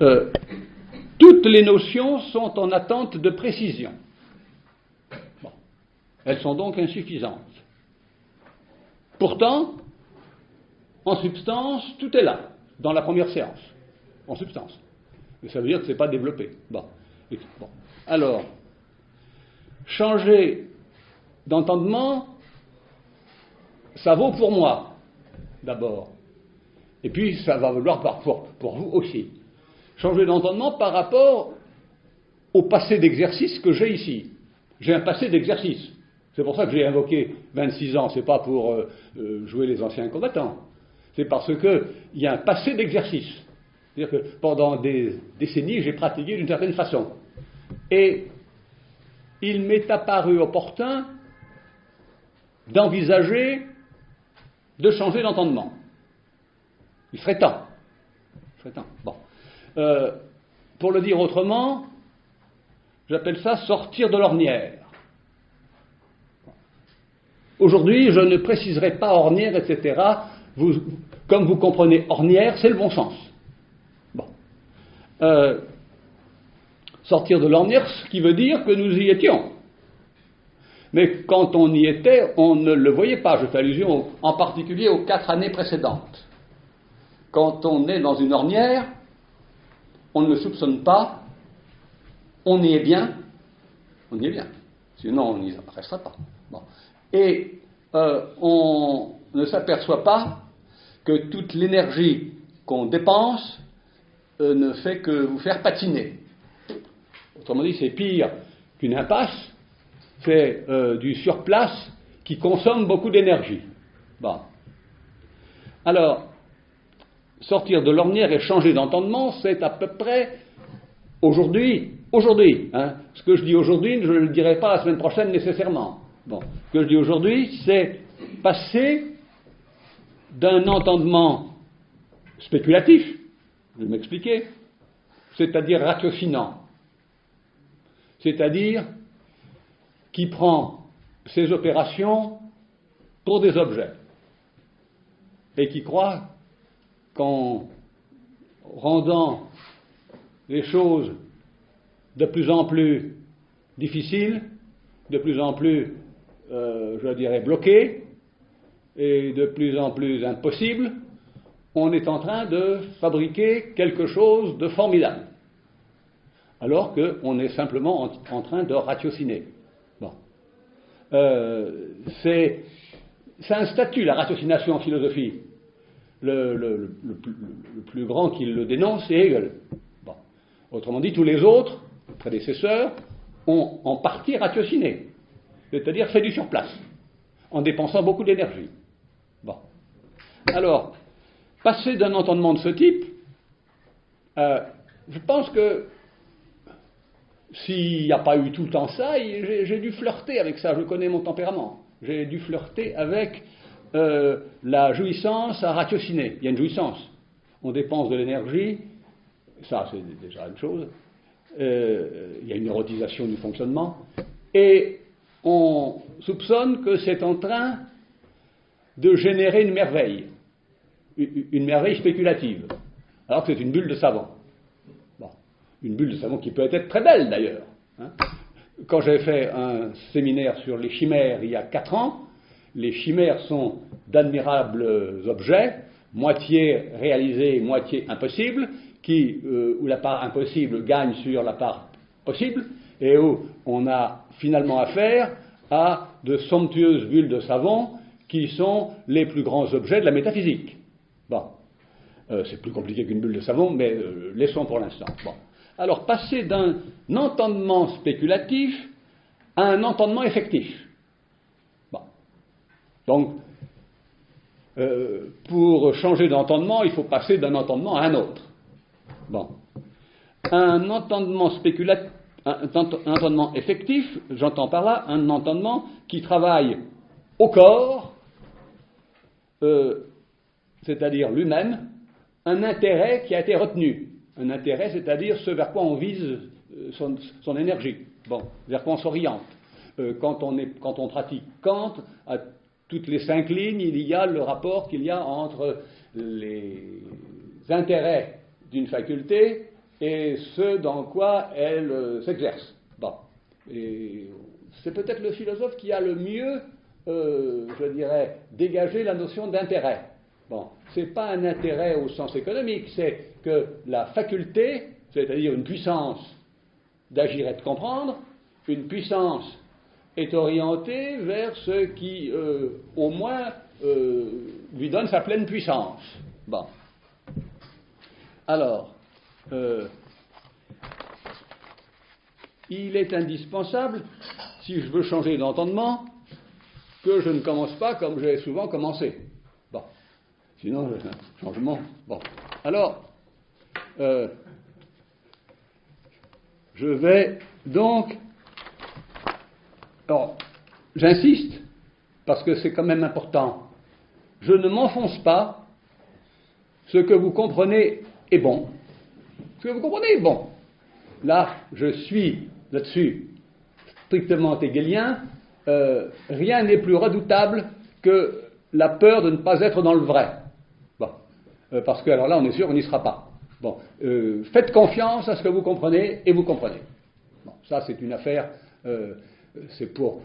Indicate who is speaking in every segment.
Speaker 1: Euh, toutes les notions sont en attente de précision. Bon. Elles sont donc insuffisantes. Pourtant, en substance, tout est là, dans la première séance. En substance. Mais ça veut dire que ce n'est pas développé. Bon. Bon. Alors, changer d'entendement, ça vaut pour moi, d'abord. Et puis, ça va valoir pour vous aussi. Changer d'entendement par rapport au passé d'exercice que j'ai ici. J'ai un passé d'exercice. C'est pour ça que j'ai invoqué 26 ans. C'est pas pour jouer les anciens combattants. C'est parce qu'il y a un passé d'exercice. C'est-à-dire que pendant des décennies, j'ai pratiqué d'une certaine façon. Et il m'est apparu opportun d'envisager de changer d'entendement. Il serait temps. Bon. Pour le dire autrement, j'appelle ça sortir de l'ornière. Aujourd'hui, je ne préciserai pas ornière, etc. Comme vous comprenez, ornière, c'est le bon sens. Bon. Sortir de l'ornière, ce qui veut dire que nous y étions. Mais quand on y était, on ne le voyait pas. Je fais allusion en particulier aux 4 années précédentes. Quand on est dans une ornière, on ne le soupçonne pas, on y est bien, sinon on n'y restera pas. Bon. Et on ne s'aperçoit pas que toute l'énergie qu'on dépense ne fait que vous faire patiner. Autrement dit, c'est pire qu'une impasse, c'est du surplace qui consomme beaucoup d'énergie. Bon. Alors, sortir de l'ornière et changer d'entendement, c'est à peu près aujourd'hui, hein. Ce que je dis aujourd'hui, je ne le dirai pas la semaine prochaine nécessairement. Bon. Ce que je dis aujourd'hui, c'est passer d'un entendement spéculatif, je vais m'expliquer, c'est-à-dire ratiocinant, c'est-à-dire qui prend ses opérations pour des objets et qui croit qu'en rendant les choses de plus en plus difficiles, de plus en plus, je dirais, bloquées, et de plus en plus impossibles, on est en train de fabriquer quelque chose de formidable, alors qu'on est simplement en train de ratiociner. Bon. C'est un statut, la ratiocination en philosophie. Le plus grand qui le dénonce, c'est Hegel. Bon. Autrement dit, tous les autres prédécesseurs ont en partie ratiociné, c'est-à-dire fait du surplace, en dépensant beaucoup d'énergie. Bon. Alors, passer d'un entendement de ce type, je pense que s'il n'y a pas eu tout le temps ça, j'ai dû flirter avec ça, je connais mon tempérament. J'ai dû flirter avec la jouissance à ratiociner. Il y a une jouissance. On dépense de l'énergie, ça c'est déjà une chose. Il y a une érotisation du fonctionnement. Et on soupçonne que c'est en train de générer une merveille spéculative, alors que c'est une bulle de savon. Bon. Une bulle de savon qui peut être très belle d'ailleurs. Hein. Quand j'ai fait un séminaire sur les chimères il y a 4 ans, les chimères sont d'admirables objets, moitié réalisés, moitié impossibles, où la part impossible gagne sur la part possible, et où on a finalement affaire à de somptueuses bulles de savon qui sont les plus grands objets de la métaphysique. Bon. C'est plus compliqué qu'une bulle de savon, mais laissons pour l'instant. Bon. Alors, passer d'un entendement spéculatif à un entendement effectif. Bon. Donc, pour changer d'entendement, il faut passer d'un entendement à un autre. Bon. Un entendement spéculatif, un entendement effectif, j'entends par là un entendement qui travaille au corps, c'est-à-dire lui-même, un intérêt qui a été retenu. Un intérêt, c'est-à-dire ce vers quoi on vise son énergie, bon, vers quoi on s'oriente. Quand on pratique Kant, à toutes les 5 lignes, il y a le rapport qu'il y a entre les intérêts d'une faculté et ce dans quoi elle s'exerce. Bon. Et c'est peut-être le philosophe qui a le mieux, je dirais, dégagé la notion d'intérêt. Bon, c'est pas un intérêt au sens économique, c'est que la faculté, c'est-à-dire une puissance d'agir et de comprendre, une puissance est orientée vers ce qui, au moins, lui donne sa pleine puissance. Bon. Alors, il est indispensable, si je veux changer d'entendement, que je ne commence pas comme j'ai souvent commencé. Bon. Sinon, changement. Bon. Alors, je vais donc... Alors, j'insiste, parce que c'est quand même important. Je ne m'enfonce pas. Ce que vous comprenez est bon. Ce que vous comprenez est bon. Là, je suis là-dessus strictement hegelien. Rien n'est plus redoutable que la peur de ne pas être dans le vrai. Bon. Parce que alors là, on est sûr qu'on n'y sera pas. Bon. Faites confiance à ce que vous comprenez et vous comprenez. Bon. Ça, c'est une affaire... c'est pour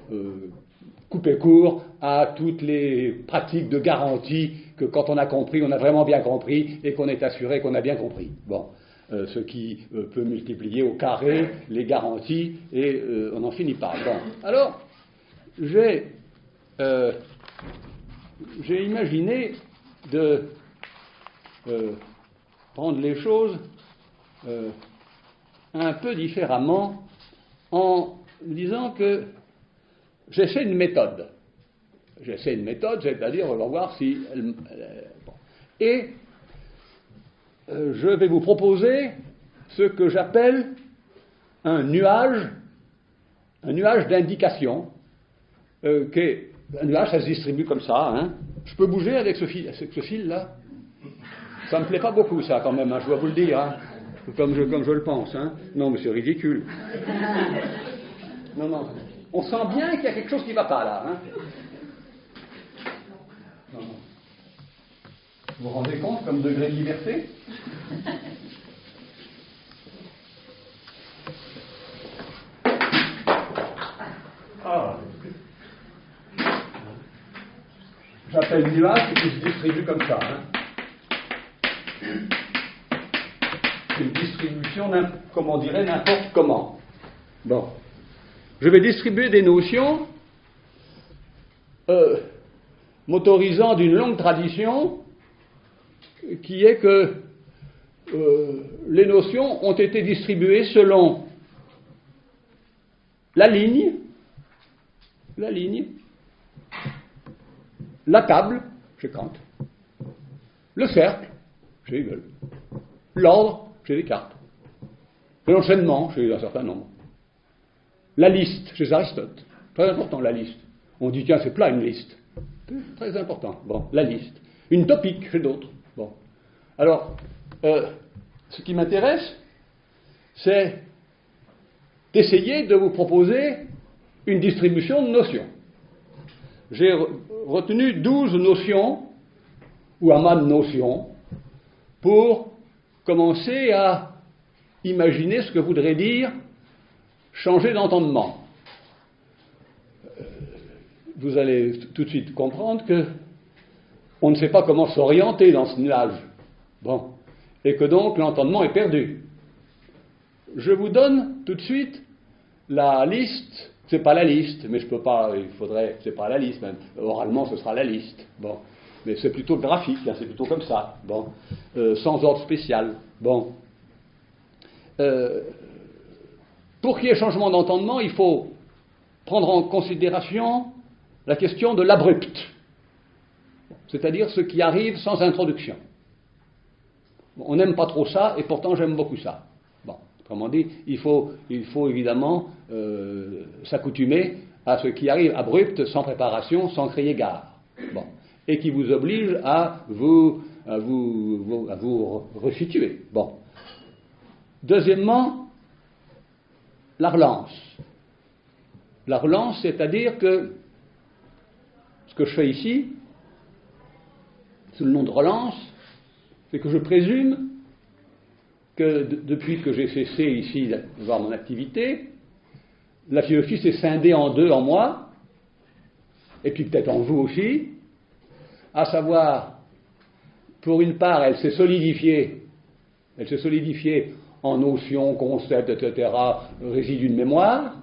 Speaker 1: couper court à toutes les pratiques de garantie que quand on a compris, on a vraiment bien compris et qu'on est assuré qu'on a bien compris. Bon. Ce qui peut multiplier au carré les garanties et on n'en finit pas. Bon. Alors, j'ai imaginé de prendre les choses un peu différemment en disant que j'essaie une méthode. J'essaie une méthode, c'est-à-dire on va voir si... bon. Et je vais vous proposer ce que j'appelle un nuage d'indication, un nuage, ça se distribue comme ça. Hein. Je peux bouger avec ce fil-là. Ça me plaît pas beaucoup, ça, quand même, hein, je dois vous le dire, hein, comme je le pense. Hein. Non, mais c'est ridicule. Non. On sent bien qu'il y a quelque chose qui ne va pas, là. Hein. Non. Vous vous rendez compte, comme degré de liberté? Ah. J'appelle nuage qui se distribue comme ça. Hein. Une distribution, comme on dirait, n'importe comment. Bon. Je vais distribuer des notions m'autorisant d'une longue tradition qui est que les notions ont été distribuées selon la ligne, la table, chez Kant, le cercle, chez Hegel, l'ordre, chez Descartes, l'enchaînement, chez un certain nombre, la liste, chez Aristote. Très important, la liste. On dit, tiens, c'est plat une liste. Très important. Bon, la liste. Une topique, chez d'autres. Bon. Alors, ce qui m'intéresse, c'est d'essayer de vous proposer une distribution de notions. J'ai retenu 12 notions, ou amas de notions, pour commencer à imaginer ce que voudrait dire changer d'entendement. Vous allez tout de suite comprendre que on ne sait pas comment s'orienter dans ce nuage. Bon. Et que donc l'entendement est perdu. Je vous donne tout de suite la liste. C'est pas la liste, mais je peux pas, c'est pas la liste même. Oralement, ce sera la liste. Bon. Mais c'est plutôt graphique, hein, c'est plutôt comme ça. Bon. Sans ordre spécial. Bon. Pour qu'il y ait changement d'entendement, il faut prendre en considération la question de l'abrupt, c'est-à-dire ce qui arrive sans introduction. On n'aime pas trop ça, et pourtant j'aime beaucoup ça. Bon, autrement dit, il faut évidemment s'accoutumer à ce qui arrive abrupt, sans préparation, sans crier gare. Bon, et qui vous oblige à vous resituer. Bon. Deuxièmement, la relance. La relance, c'est-à-dire que ce que je fais ici, sous le nom de relance, c'est que je présume que depuis que j'ai cessé ici de voir mon activité, la philosophie s'est scindée en deux en moi, et puis peut-être en vous aussi, à savoir, pour une part, elle s'est solidifiée en notions, concepts, etc., résidus de mémoire,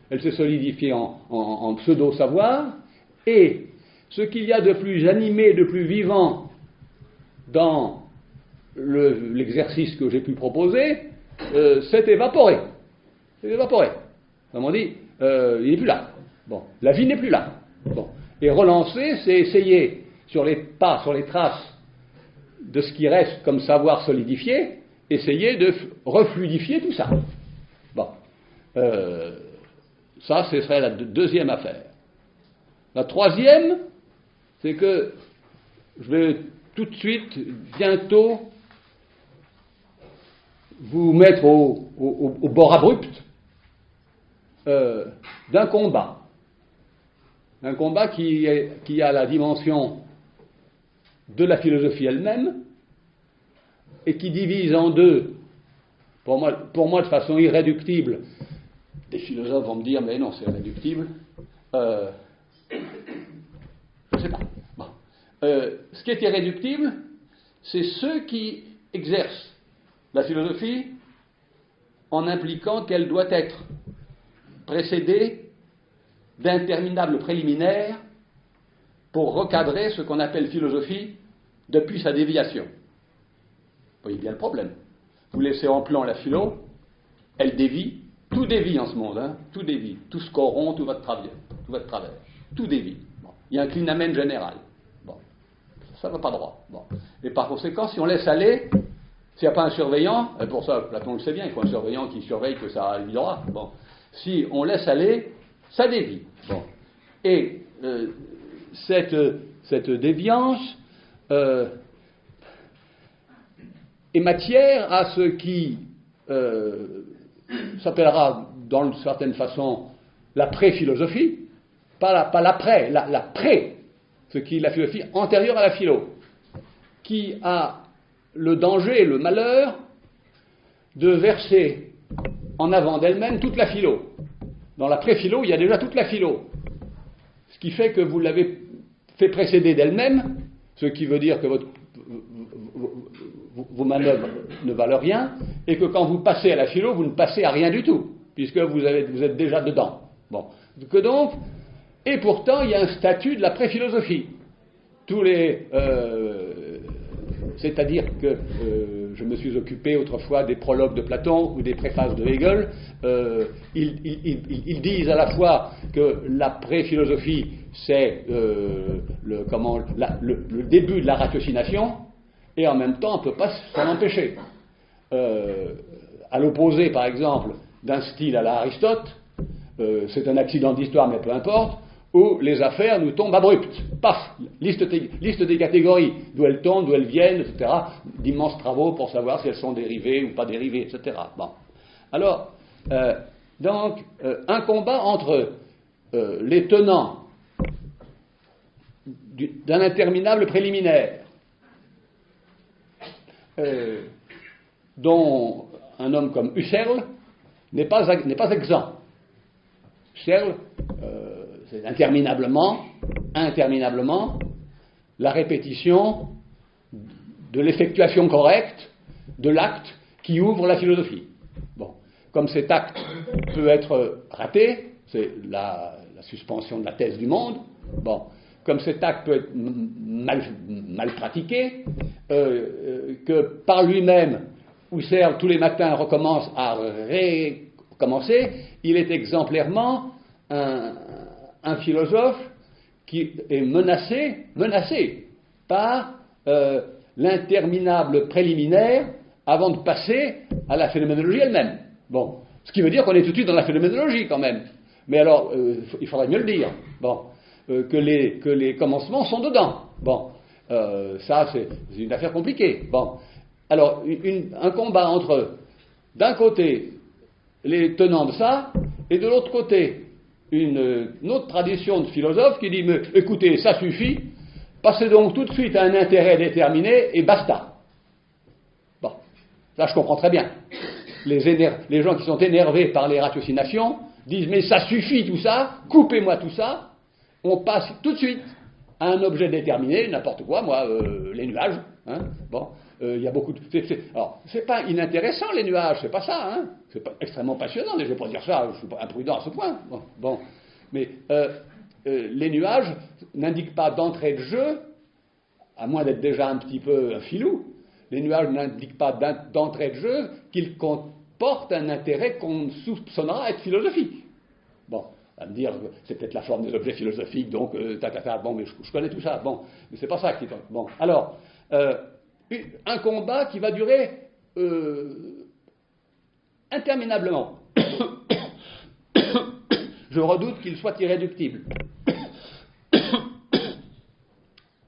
Speaker 1: elle s'est solidifiée en pseudo-savoir, et ce qu'il y a de plus animé, de plus vivant dans l'exercice que j'ai pu proposer, s'est évaporé. C'est évaporé. Autrement dit, il n'est plus là. Bon, la vie n'est plus là. Bon. Et relancer, c'est essayer, sur les pas, sur les traces de ce qui reste comme savoir solidifié, essayer de refluidifier tout ça. Bon. Ça, ce serait la deuxième affaire. La troisième, c'est que je vais tout de suite, bientôt, vous mettre au bord abrupt d'un combat. Un combat qui a la dimension de la philosophie elle-même et qui divise en deux, pour moi de façon irréductible. Des philosophes vont me dire, mais non, c'est irréductible. Je ne sais pas. Bon. Ce qui est irréductible, c'est ceux qui exercent la philosophie en impliquant qu'elle doit être précédée d'interminables préliminaires pour recadrer ce qu'on appelle philosophie depuis sa déviation. Vous voyez bien le problème. Vous laissez en plan la philo, elle dévie, tout dévie en ce monde, hein, tout dévie, tout se corrompt, tout va de travers, tout dévie. Bon. Il y a un clinamen général. Bon. Ça ne va pas droit. Bon. Et par conséquent, si on laisse aller, s'il n'y a pas un surveillant, et pour ça, Platon le sait bien, il faut un surveillant qui surveille que ça arrivera. Bon. Si on laisse aller, ça dévie. Bon. Et cette déviance est matière à ce qui s'appellera, d'une certaine façon, la pré-philosophie, pas l'après, la pré, ce qui est la philosophie antérieure à la philo, qui a le danger, le malheur de verser en avant d'elle-même toute la philo. Dans la pré-philo, il y a déjà toute la philo. Ce qui fait que vous l'avez fait précéder d'elle-même, ce qui veut dire que vos manœuvres ne valent rien, et que quand vous passez à la philo, vous ne passez à rien du tout, puisque vous êtes déjà dedans. Bon. Que donc, et pourtant, il y a un statut de la pré-philosophie. C'est-à-dire que je me suis occupé autrefois des prologues de Platon ou des préfaces de Hegel. Ils disent à la fois que la pré-philosophie, c'est le début de la ratiocination, et en même temps, on ne peut pas s'en empêcher. À l'opposé, par exemple, d'un style à la Aristote, c'est un accident d'histoire, mais peu importe, où les affaires nous tombent abruptes. Paf, liste des catégories, d'où elles tombent, d'où elles viennent, etc. D'immenses travaux pour savoir si elles sont dérivées ou pas dérivées, etc. Bon. Alors, donc, un combat entre les tenants d'un interminable préliminaire, dont un homme comme Husserl n'est pas exempt. Husserl, c'est interminablement la répétition de l'effectuation correcte de l'acte qui ouvre la philosophie. Bon. Comme cet acte peut être raté, c'est la suspension de la thèse du monde, bon. Comme cet acte peut être mal pratiqué, que par lui-même, Husserl tous les matins recommence à recommencer, il est exemplairement un philosophe qui est menacé par l'interminable préliminaire avant de passer à la phénoménologie elle-même. Bon, ce qui veut dire qu'on est tout de suite dans la phénoménologie quand même. Mais alors, il faudrait mieux le dire. Bon, que les commencements sont dedans. Bon, ça c'est une affaire compliquée. Bon, alors un combat entre d'un côté les tenants de ça et de l'autre côté une autre tradition de philosophes qui dit mais écoutez, ça suffit, passez donc tout de suite à un intérêt déterminé et basta. Bon, Ça, je comprends très bien. Les gens qui sont énervés par les ratiocinations disent « mais ça suffit tout ça, coupez-moi tout ça ». On passe tout de suite à un objet déterminé, n'importe quoi, les nuages. Hein, bon, il y a beaucoup de... Alors, c'est pas inintéressant les nuages, c'est pas ça, hein. C'est pas extrêmement passionnant, mais je vais pas dire ça, je suis pas imprudent à ce point. Bon. Mais les nuages n'indiquent pas d'entrée de jeu, à moins d'être déjà un petit peu un filou, les nuages n'indiquent pas d'entrée de jeu qu'ils comportent un intérêt qu'on soupçonnera être philosophique. Bon, à me dire, c'est peut-être la forme des objets philosophiques, donc, bon, mais je connais tout ça, bon, mais c'est pas ça qui est... Bon, alors, un combat qui va durer interminablement. Je redoute qu'il soit irréductible.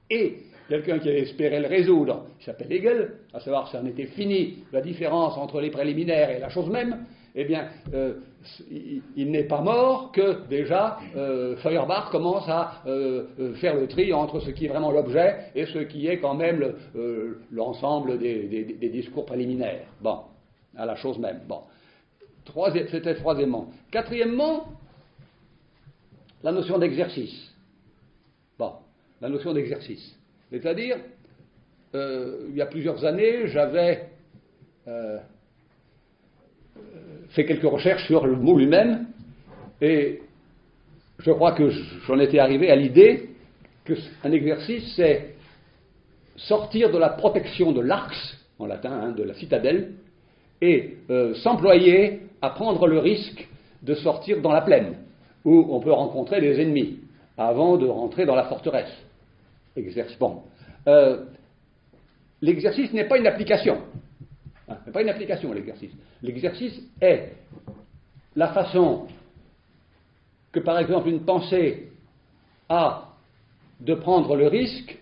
Speaker 1: Et quelqu'un qui avait espéré le résoudre, qui s'appelle Hegel, à savoir si ça en était fini, la différence entre les préliminaires et la chose même, eh bien, il n'est pas mort que déjà Feuerbach commence à faire le tri entre ce qui est vraiment l'objet et ce qui est quand même l'ensemble des discours préliminaires. Bon, à la chose même. Bon. C'était troisièmement. Quatrièmement, la notion d'exercice. Bon, la notion d'exercice. C'est-à-dire, il y a plusieurs années, j'avais fait quelques recherches sur le mot lui-même, et je crois que j'en étais arrivé à l'idée qu'un exercice, c'est sortir de la protection de l'arx, en latin, hein, de la citadelle, et s'employer à prendre le risque de sortir dans la plaine, où on peut rencontrer des ennemis, avant de rentrer dans la forteresse. Bon. L'exercice n'est pas une application. C'est pas une application, l'exercice. L'exercice est la façon que, par exemple, une pensée a de prendre le risque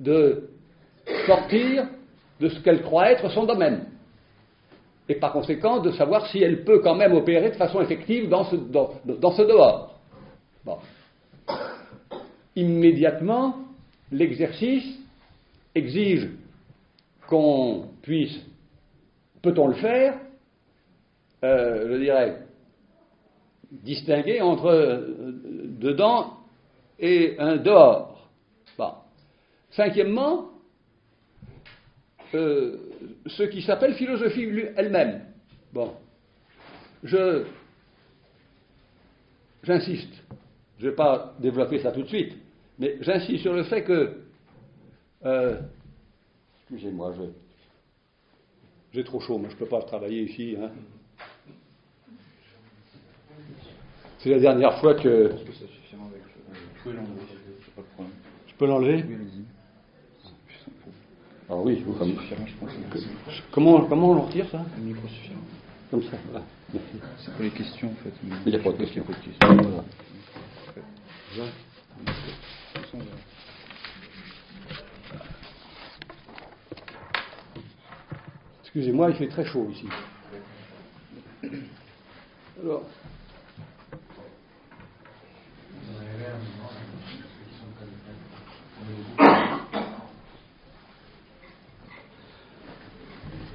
Speaker 1: de sortir de ce qu'elle croit être son domaine. Et par conséquent, de savoir si elle peut quand même opérer de façon effective dans ce dehors. Bon. Immédiatement, l'exercice exige qu'on puisse, peut-on le faire, je dirais, distinguer entre dedans et un dehors. Bon. Cinquièmement, ce qui s'appelle philosophie elle-même. Bon. J'insiste, je ne vais pas développer ça tout de suite, mais j'insiste sur le fait que excusez-moi, j'ai trop chaud, moi je ne peux pas travailler ici. Hein. C'est la dernière fois que... Je pense que ça suffira avec... Vous pouvez l'enlever, c'est pas de problème. Je peux l'enlever ? Oui, allez-y. Ah oui, comment on le retire ça ? Le micro suffira. Comme ça, voilà. Merci. C'est pour les questions en fait. Il n'y a pas de questions. Voilà. Excusez-moi, il fait très chaud ici. Alors.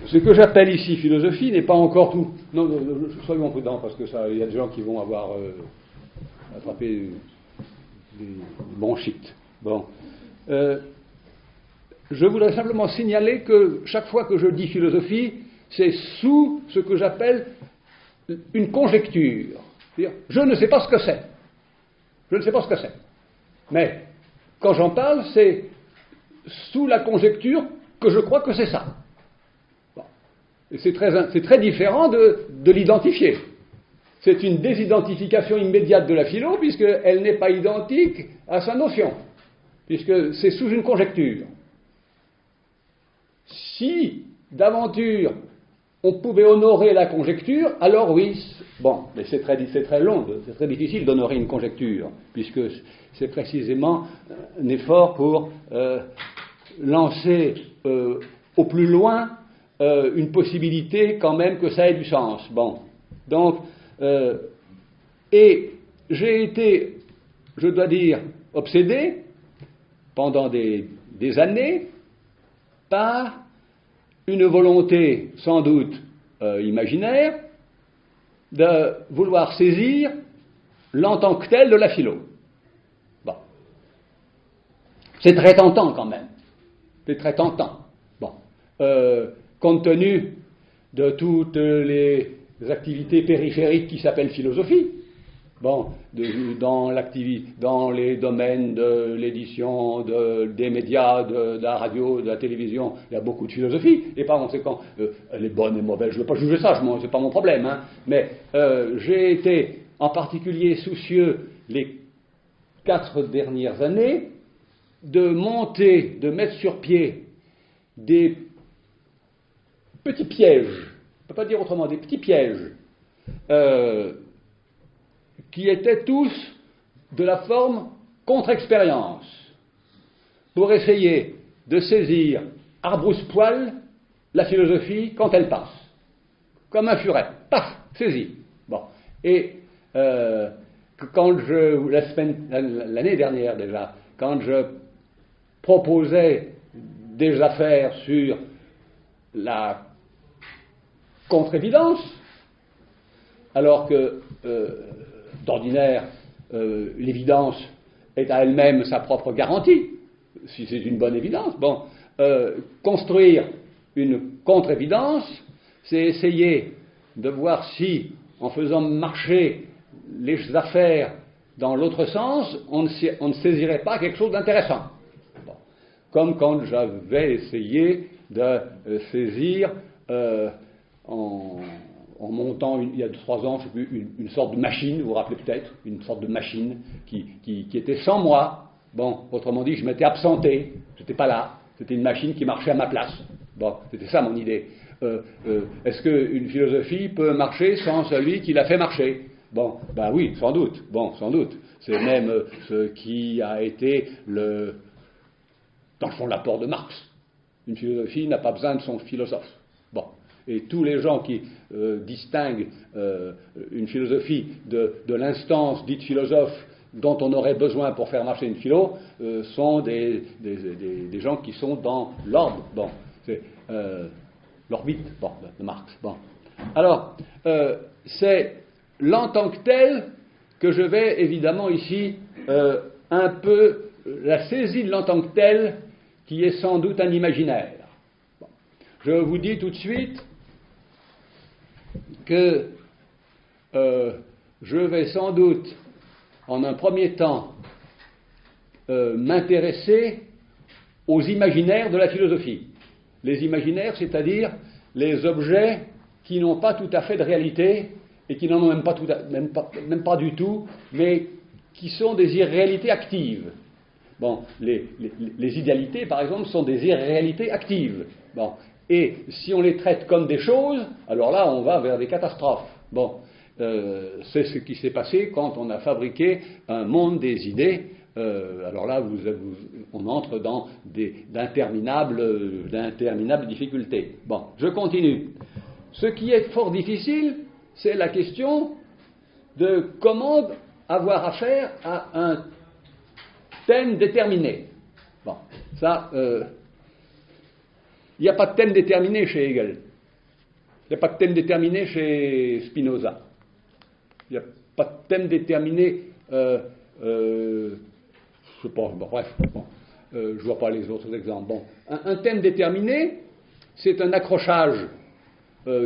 Speaker 1: Ce que j'appelle ici philosophie n'est pas encore tout. Non, soyons prudents parce que il y a des gens qui vont avoir attrapé des bronchites. Bon. Je voudrais simplement signaler que chaque fois que je dis philosophie, c'est sous ce que j'appelle une conjecture. C'est-à-dire, je ne sais pas ce que c'est. Je ne sais pas ce que c'est. Mais quand j'en parle, c'est sous la conjecture que je crois que c'est ça. Bon. Et c'est très différent de l'identifier. C'est une désidentification immédiate de la philo, puisqu'elle n'est pas identique à sa notion, puisque c'est sous une conjecture. Si, d'aventure, on pouvait honorer la conjecture, alors oui, bon, mais c'est très long, c'est très difficile d'honorer une conjecture, puisque c'est précisément un effort pour lancer au plus loin une possibilité quand même que ça ait du sens. Bon, donc, et j'ai été, je dois dire, obsédé pendant des années par une volonté sans doute imaginaire de vouloir saisir l'en tant que tel de la philo. Bon. C'est très tentant quand même. C'est très tentant. Bon. Compte tenu de toutes les activités périphériques qui s'appellent philosophie, bon, dans les domaines de l'édition, des médias, de la radio, de la télévision, il y a beaucoup de philosophie, et par conséquent, elle est bonne et mauvaise, je ne veux pas juger ça, c'est pas mon problème, hein, mais j'ai été en particulier soucieux les 4 dernières années de mettre sur pied des petits pièges, on ne peut pas dire autrement, des petits pièges, qui étaient tous de la forme contre-expérience, pour essayer de saisir à rebrousse-poil la philosophie quand elle passe, comme un furet, paf, saisi. Bon, et quand l'année dernière déjà, quand je proposais des affaires sur la contre-évidence, alors que d'ordinaire, l'évidence est à elle-même sa propre garantie, si c'est une bonne évidence. Bon, construire une contre-évidence, c'est essayer de voir si, en faisant marcher les affaires dans l'autre sens, on ne saisirait pas quelque chose d'intéressant. Bon. Comme quand j'avais essayé de saisir en montant, il y a 3 ans, une sorte de machine, vous vous rappelez peut-être, une sorte de machine qui était sans moi. Bon, autrement dit, je m'étais absenté, je n'étais pas là, c'était une machine qui marchait à ma place. Bon, c'était ça mon idée. Est-ce qu'une philosophie peut marcher sans celui qui l'a fait marcher? Bon, ben oui, sans doute. Bon, sans doute. C'est même ce qui a été dans le fond, l'apport de Marx. Une philosophie n'a pas besoin de son philosophe. Bon. Et tous les gens qui distinguent une philosophie de l'instance dite philosophe dont on aurait besoin pour faire marcher une philo sont des gens qui sont dans l'ordre, bon, c'est l'orbite, bon, de Marx. Bon. Alors, c'est l'en tant que tel que je vais évidemment ici un peu la saisie de l'en tant que tel qui est sans doute un imaginaire. Bon. Je vous dis tout de suite que je vais sans doute, en un premier temps, m'intéresser aux imaginaires de la philosophie. Les imaginaires, c'est-à-dire les objets qui n'ont pas tout à fait de réalité et qui n'en ont même pas du tout, mais qui sont des irréalités actives. Bon, les idéalités, par exemple, sont des irréalités actives. Bon. Et si on les traite comme des choses, alors là, on va vers des catastrophes. Bon, c'est ce qui s'est passé quand on a fabriqué un monde des idées. Alors là, on entre dans d'interminables difficultés. Bon, je continue. Ce qui est fort difficile, c'est la question de comment avoir affaire à un thème déterminé. Bon, ça... il n'y a pas de thème déterminé chez Hegel. Il n'y a pas de thème déterminé chez Spinoza. Il n'y a pas de thème déterminé, je sais pas, bon, bref, bon, je ne vois pas les autres exemples. Bon, un thème déterminé, c'est un accrochage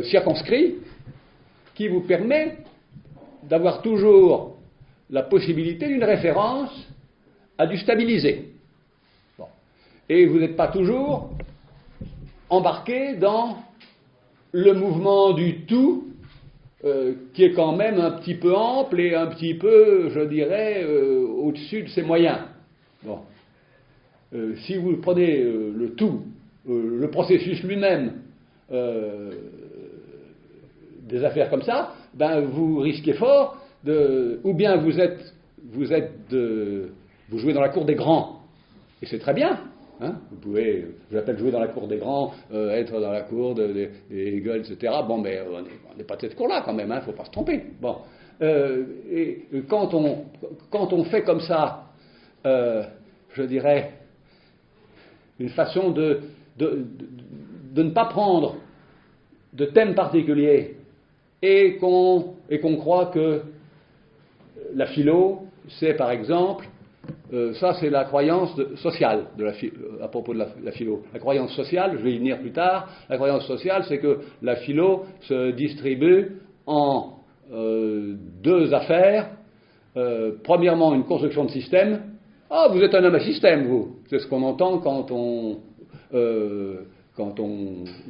Speaker 1: circonscrit qui vous permet d'avoir toujours la possibilité d'une référence à du stabilisé. Bon. Et vous n'êtes pas toujours embarqué dans le mouvement du tout qui est quand même un petit peu ample et un petit peu, je dirais, au-dessus de ses moyens. Bon. Si vous prenez le tout, le processus lui-même, des affaires comme ça, ben vous risquez fort ou bien vous jouez dans la cour des grands, et c'est très bien. Hein, vous pouvez, j'appelle jouer dans la cour des grands, être dans la cour des Hegel, etc. Bon, mais on n'est pas de cette cour-là quand même, il ne faut pas se tromper. Bon, et quand on fait comme ça, je dirais, une façon de de ne pas prendre de thème particulier et qu'on croit que la philo, c'est par exemple, ça c'est la croyance sociale à propos de la philo. La croyance sociale, je vais y venir plus tard, la croyance sociale c'est que la philo se distribue en deux affaires. Premièrement, une construction de système. Ah, vous êtes un homme à système, vous. C'est ce qu'on entend quand on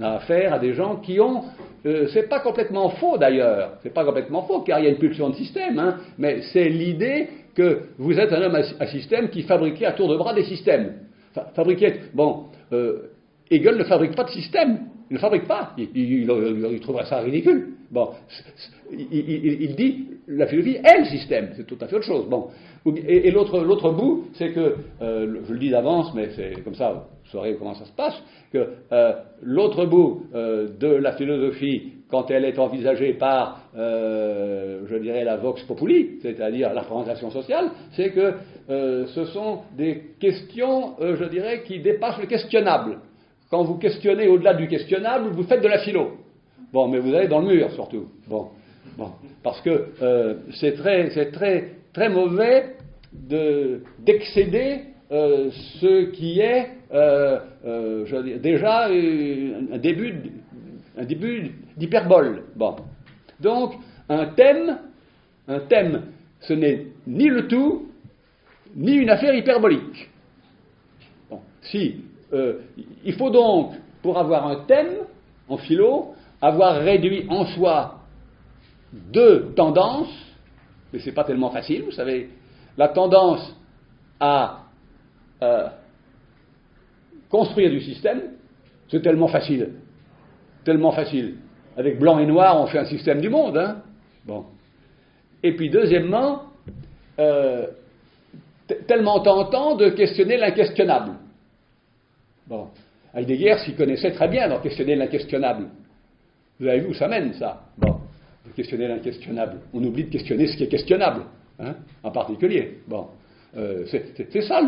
Speaker 1: a affaire à des gens qui ont... c'est pas complètement faux d'ailleurs, c'est pas complètement faux car il y a une pulsion de système, hein, mais c'est l'idée que vous êtes un homme à système qui fabriquait à tour de bras des systèmes. Hegel ne fabrique pas de système, il ne fabrique pas, il trouverait ça ridicule. Bon, il dit la philosophie est le système, c'est tout à fait autre chose. Bon, et l'autre bout, c'est que, je le dis d'avance, mais c'est comme ça, vous saurez comment ça se passe, que l'autre bout de la philosophie, quand elle est envisagée par, je dirais, la vox populi, c'est-à-dire la représentation sociale, c'est que ce sont des questions, je dirais, qui dépassent le questionnable. Quand vous questionnez au-delà du questionnable, vous faites de la philo. Bon, mais vous allez dans le mur, surtout. Bon, parce que c'est très mauvais d'excéder ce qui est déjà un début d'hyperbole. Bon. Donc, un thème, ce n'est ni le tout, ni une affaire hyperbolique. Bon. Il faut donc, pour avoir un thème en philo, avoir réduit en soi deux tendances, mais c'est pas tellement facile, vous savez. La tendance à construire du système, c'est tellement facile. Avec blanc et noir, on fait un système du monde, hein. Bon. Et puis deuxièmement, tellement tentant de questionner l'inquestionnable. Bon. Heidegger s'y connaissait très bien dans questionner l'inquestionnable. Vous avez vu où ça mène, ça? Bon. De questionner l'inquestionnable. On oublie de questionner ce qui est questionnable, hein, en particulier. Bon. C'est ça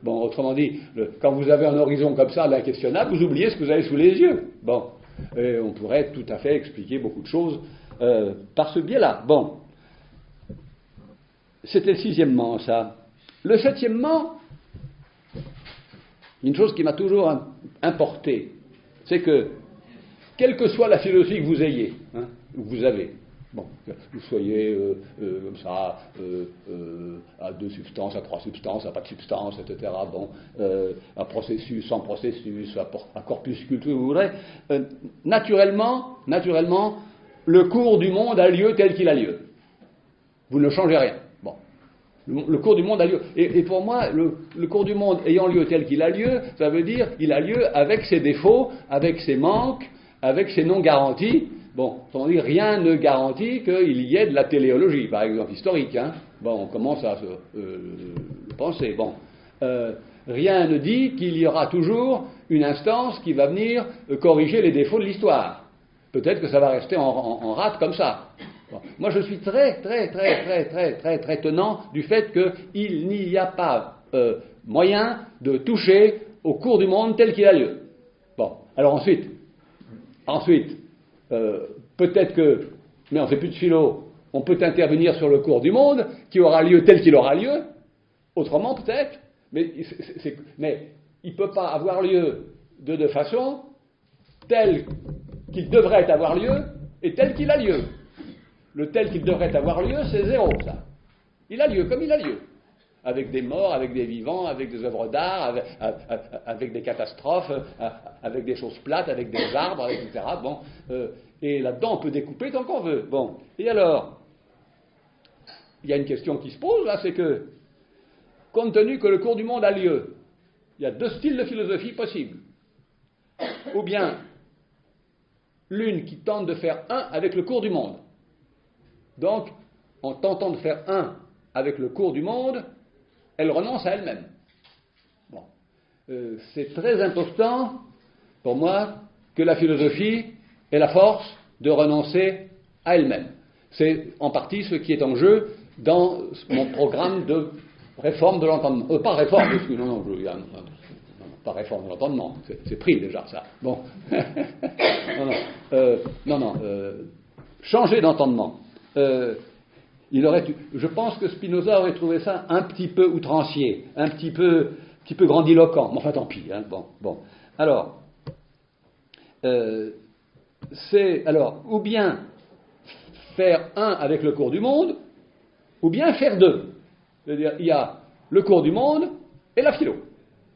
Speaker 1: bon, autrement dit, quand vous avez un horizon comme ça, l'inquestionnable, vous oubliez ce que vous avez sous les yeux. Bon. Et on pourrait tout à fait expliquer beaucoup de choses par ce biais-là. Bon. C'était le sixièmement, ça. Le septièmement, une chose qui m'a toujours importé, c'est que, quelle que soit la philosophie que vous ayez, hein, que vous avez, bon, que vous soyez comme ça, à deux substances, à trois substances, à pas de substances, etc., bon, à processus, sans processus, à corpuscule, tout ce que vous voudrez, naturellement, le cours du monde a lieu tel qu'il a lieu. Vous ne changez rien. Bon. Le cours du monde a lieu. Et pour moi, le cours du monde ayant lieu tel qu'il a lieu, ça veut dire qu'il a lieu avec ses défauts, avec ses manques, avec ses non-garanties. Bon, autrement dit, rien ne garantit qu'il y ait de la téléologie, par exemple, historique. Hein. Bon, on commence à se penser. Bon, rien ne dit qu'il y aura toujours une instance qui va venir corriger les défauts de l'histoire. Peut-être que ça va rester en rate comme ça. Bon. Moi, je suis très tenant du fait qu'il n'y a pas moyen de toucher au cours du monde tel qu'il a lieu. Bon, alors ensuite, peut-être que, mais on ne fait plus de philo, on peut intervenir sur le cours du monde qui aura lieu tel qu'il aura lieu, autrement peut-être, mais il ne peut pas avoir lieu de deux façons, tel qu'il devrait avoir lieu et tel qu'il a lieu. Le tel qu'il devrait avoir lieu, c'est zéro, ça. Il a lieu comme il a lieu. Avec des morts, avec des vivants, avec des œuvres d'art, avec des catastrophes, avec des choses plates, avec des arbres, etc. Bon, et là-dedans, on peut découper tant qu'on veut. Bon, et alors, il y a une question qui se pose, là, c'est que, compte tenu que le cours du monde a lieu, il y a deux styles de philosophie possibles. Ou bien, l'une qui tente de faire un avec le cours du monde. Donc, en tentant de faire un avec le cours du monde, elle renonce à elle-même. Bon. C'est très important, pour moi, que la philosophie ait la force de renoncer à elle-même. C'est en partie ce qui est en jeu dans mon programme de réforme de l'entendement. Pas réforme, parce que non, pas réforme de l'entendement, c'est pris déjà ça. Bon, non, changer d'entendement. Je pense que Spinoza aurait trouvé ça un petit peu outrancier, un petit peu grandiloquent. Mais enfin, tant pis. Hein, bon. Alors, ou bien faire un avec le cours du monde, ou bien faire deux. C'est-à-dire, il y a le cours du monde et la philo.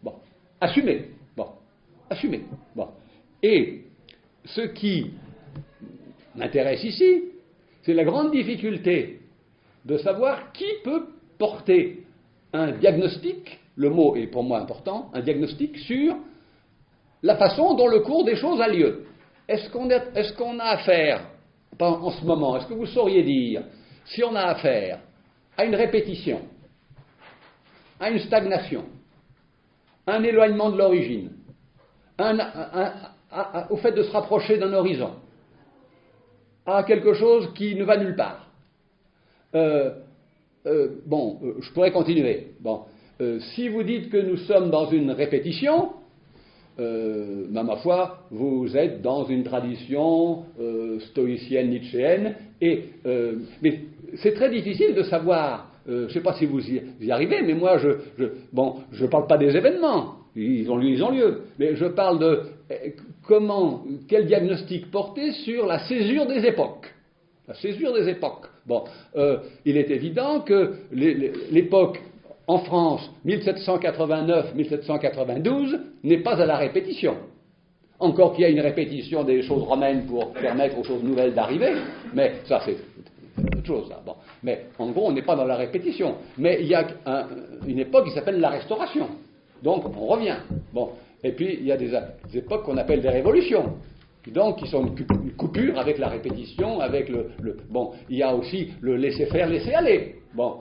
Speaker 1: Bon, assumer. Bon. Et ce qui m'intéresse ici, c'est la grande difficulté de savoir qui peut porter un diagnostic, le mot est pour moi important, un diagnostic sur la façon dont le cours des choses a lieu. Est-ce qu'on a affaire, en ce moment, est-ce que vous sauriez dire si on a affaire à une répétition, à une stagnation, à un éloignement de l'origine, au fait de se rapprocher d'un horizon, à quelque chose qui ne va nulle part? Je pourrais continuer. Bon, si vous dites que nous sommes dans une répétition, ma foi, vous êtes dans une tradition stoïcienne, nietzschéenne, mais c'est très difficile de savoir. Je ne sais pas si vous y arrivez, mais moi, je parle pas des événements, ils ont lieu, mais je parle de quel diagnostic porter sur la césure des époques. La césure des époques. Bon, il est évident que l'époque en France, 1789-1792, n'est pas à la répétition. Encore qu'il y a une répétition des choses romaines pour permettre aux choses nouvelles d'arriver, mais ça c'est autre chose. Ça. Bon. Mais en gros, on n'est pas dans la répétition. Mais il y a une époque qui s'appelle la Restauration. Donc on revient. Bon. Et puis il y a des époques qu'on appelle des révolutions. Donc, qui sont une coupure avec la répétition, avec bon, il y a aussi le laisser faire, laisser aller. Bon,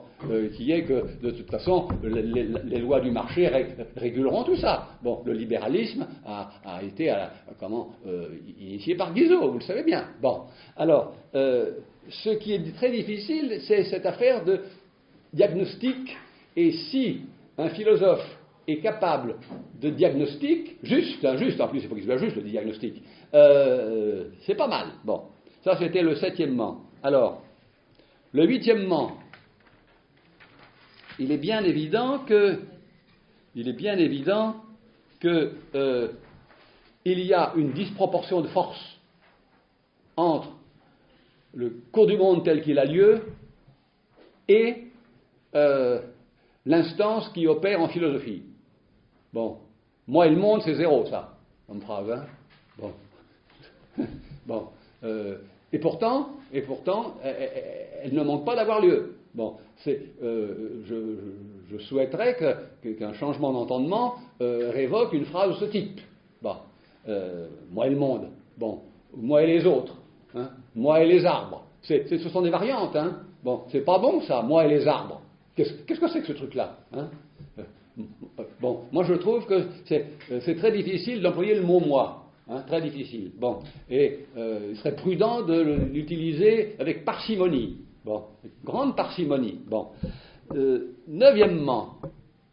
Speaker 1: qui est que, de toute façon, les lois du marché réguleront tout ça. Bon, le libéralisme a été initié par Guizot, vous le savez bien. Bon, alors, ce qui est très difficile, c'est cette affaire de diagnostic, et si un philosophe est capable de diagnostic, juste, en plus, il faut qu'il soit juste le diagnostic, c'est pas mal. Bon, ça c'était le 7e. Alors, le 8e, il est bien évident que il y a une disproportion de force entre le cours du monde tel qu'il a lieu et l'instance qui opère en philosophie. Bon, moi et le monde, c'est zéro, ça, comme phrase, hein. Bon. Et pourtant, elle ne manque pas d'avoir lieu. Bon, je souhaiterais qu'un changement d'entendement révoque une phrase de ce type. Bon, moi et le monde. Bon, moi et les autres. Hein, moi et les arbres. Ce sont des variantes. Hein. Bon, c'est pas bon ça. Moi et les arbres. Qu'est-ce que c'est que ce truc-là, hein? Bon, moi je trouve que c'est très difficile d'employer le mot moi. Hein, très difficile. Bon, et il serait prudent de l'utiliser avec parcimonie. Bon, grande parcimonie. Bon, 9e.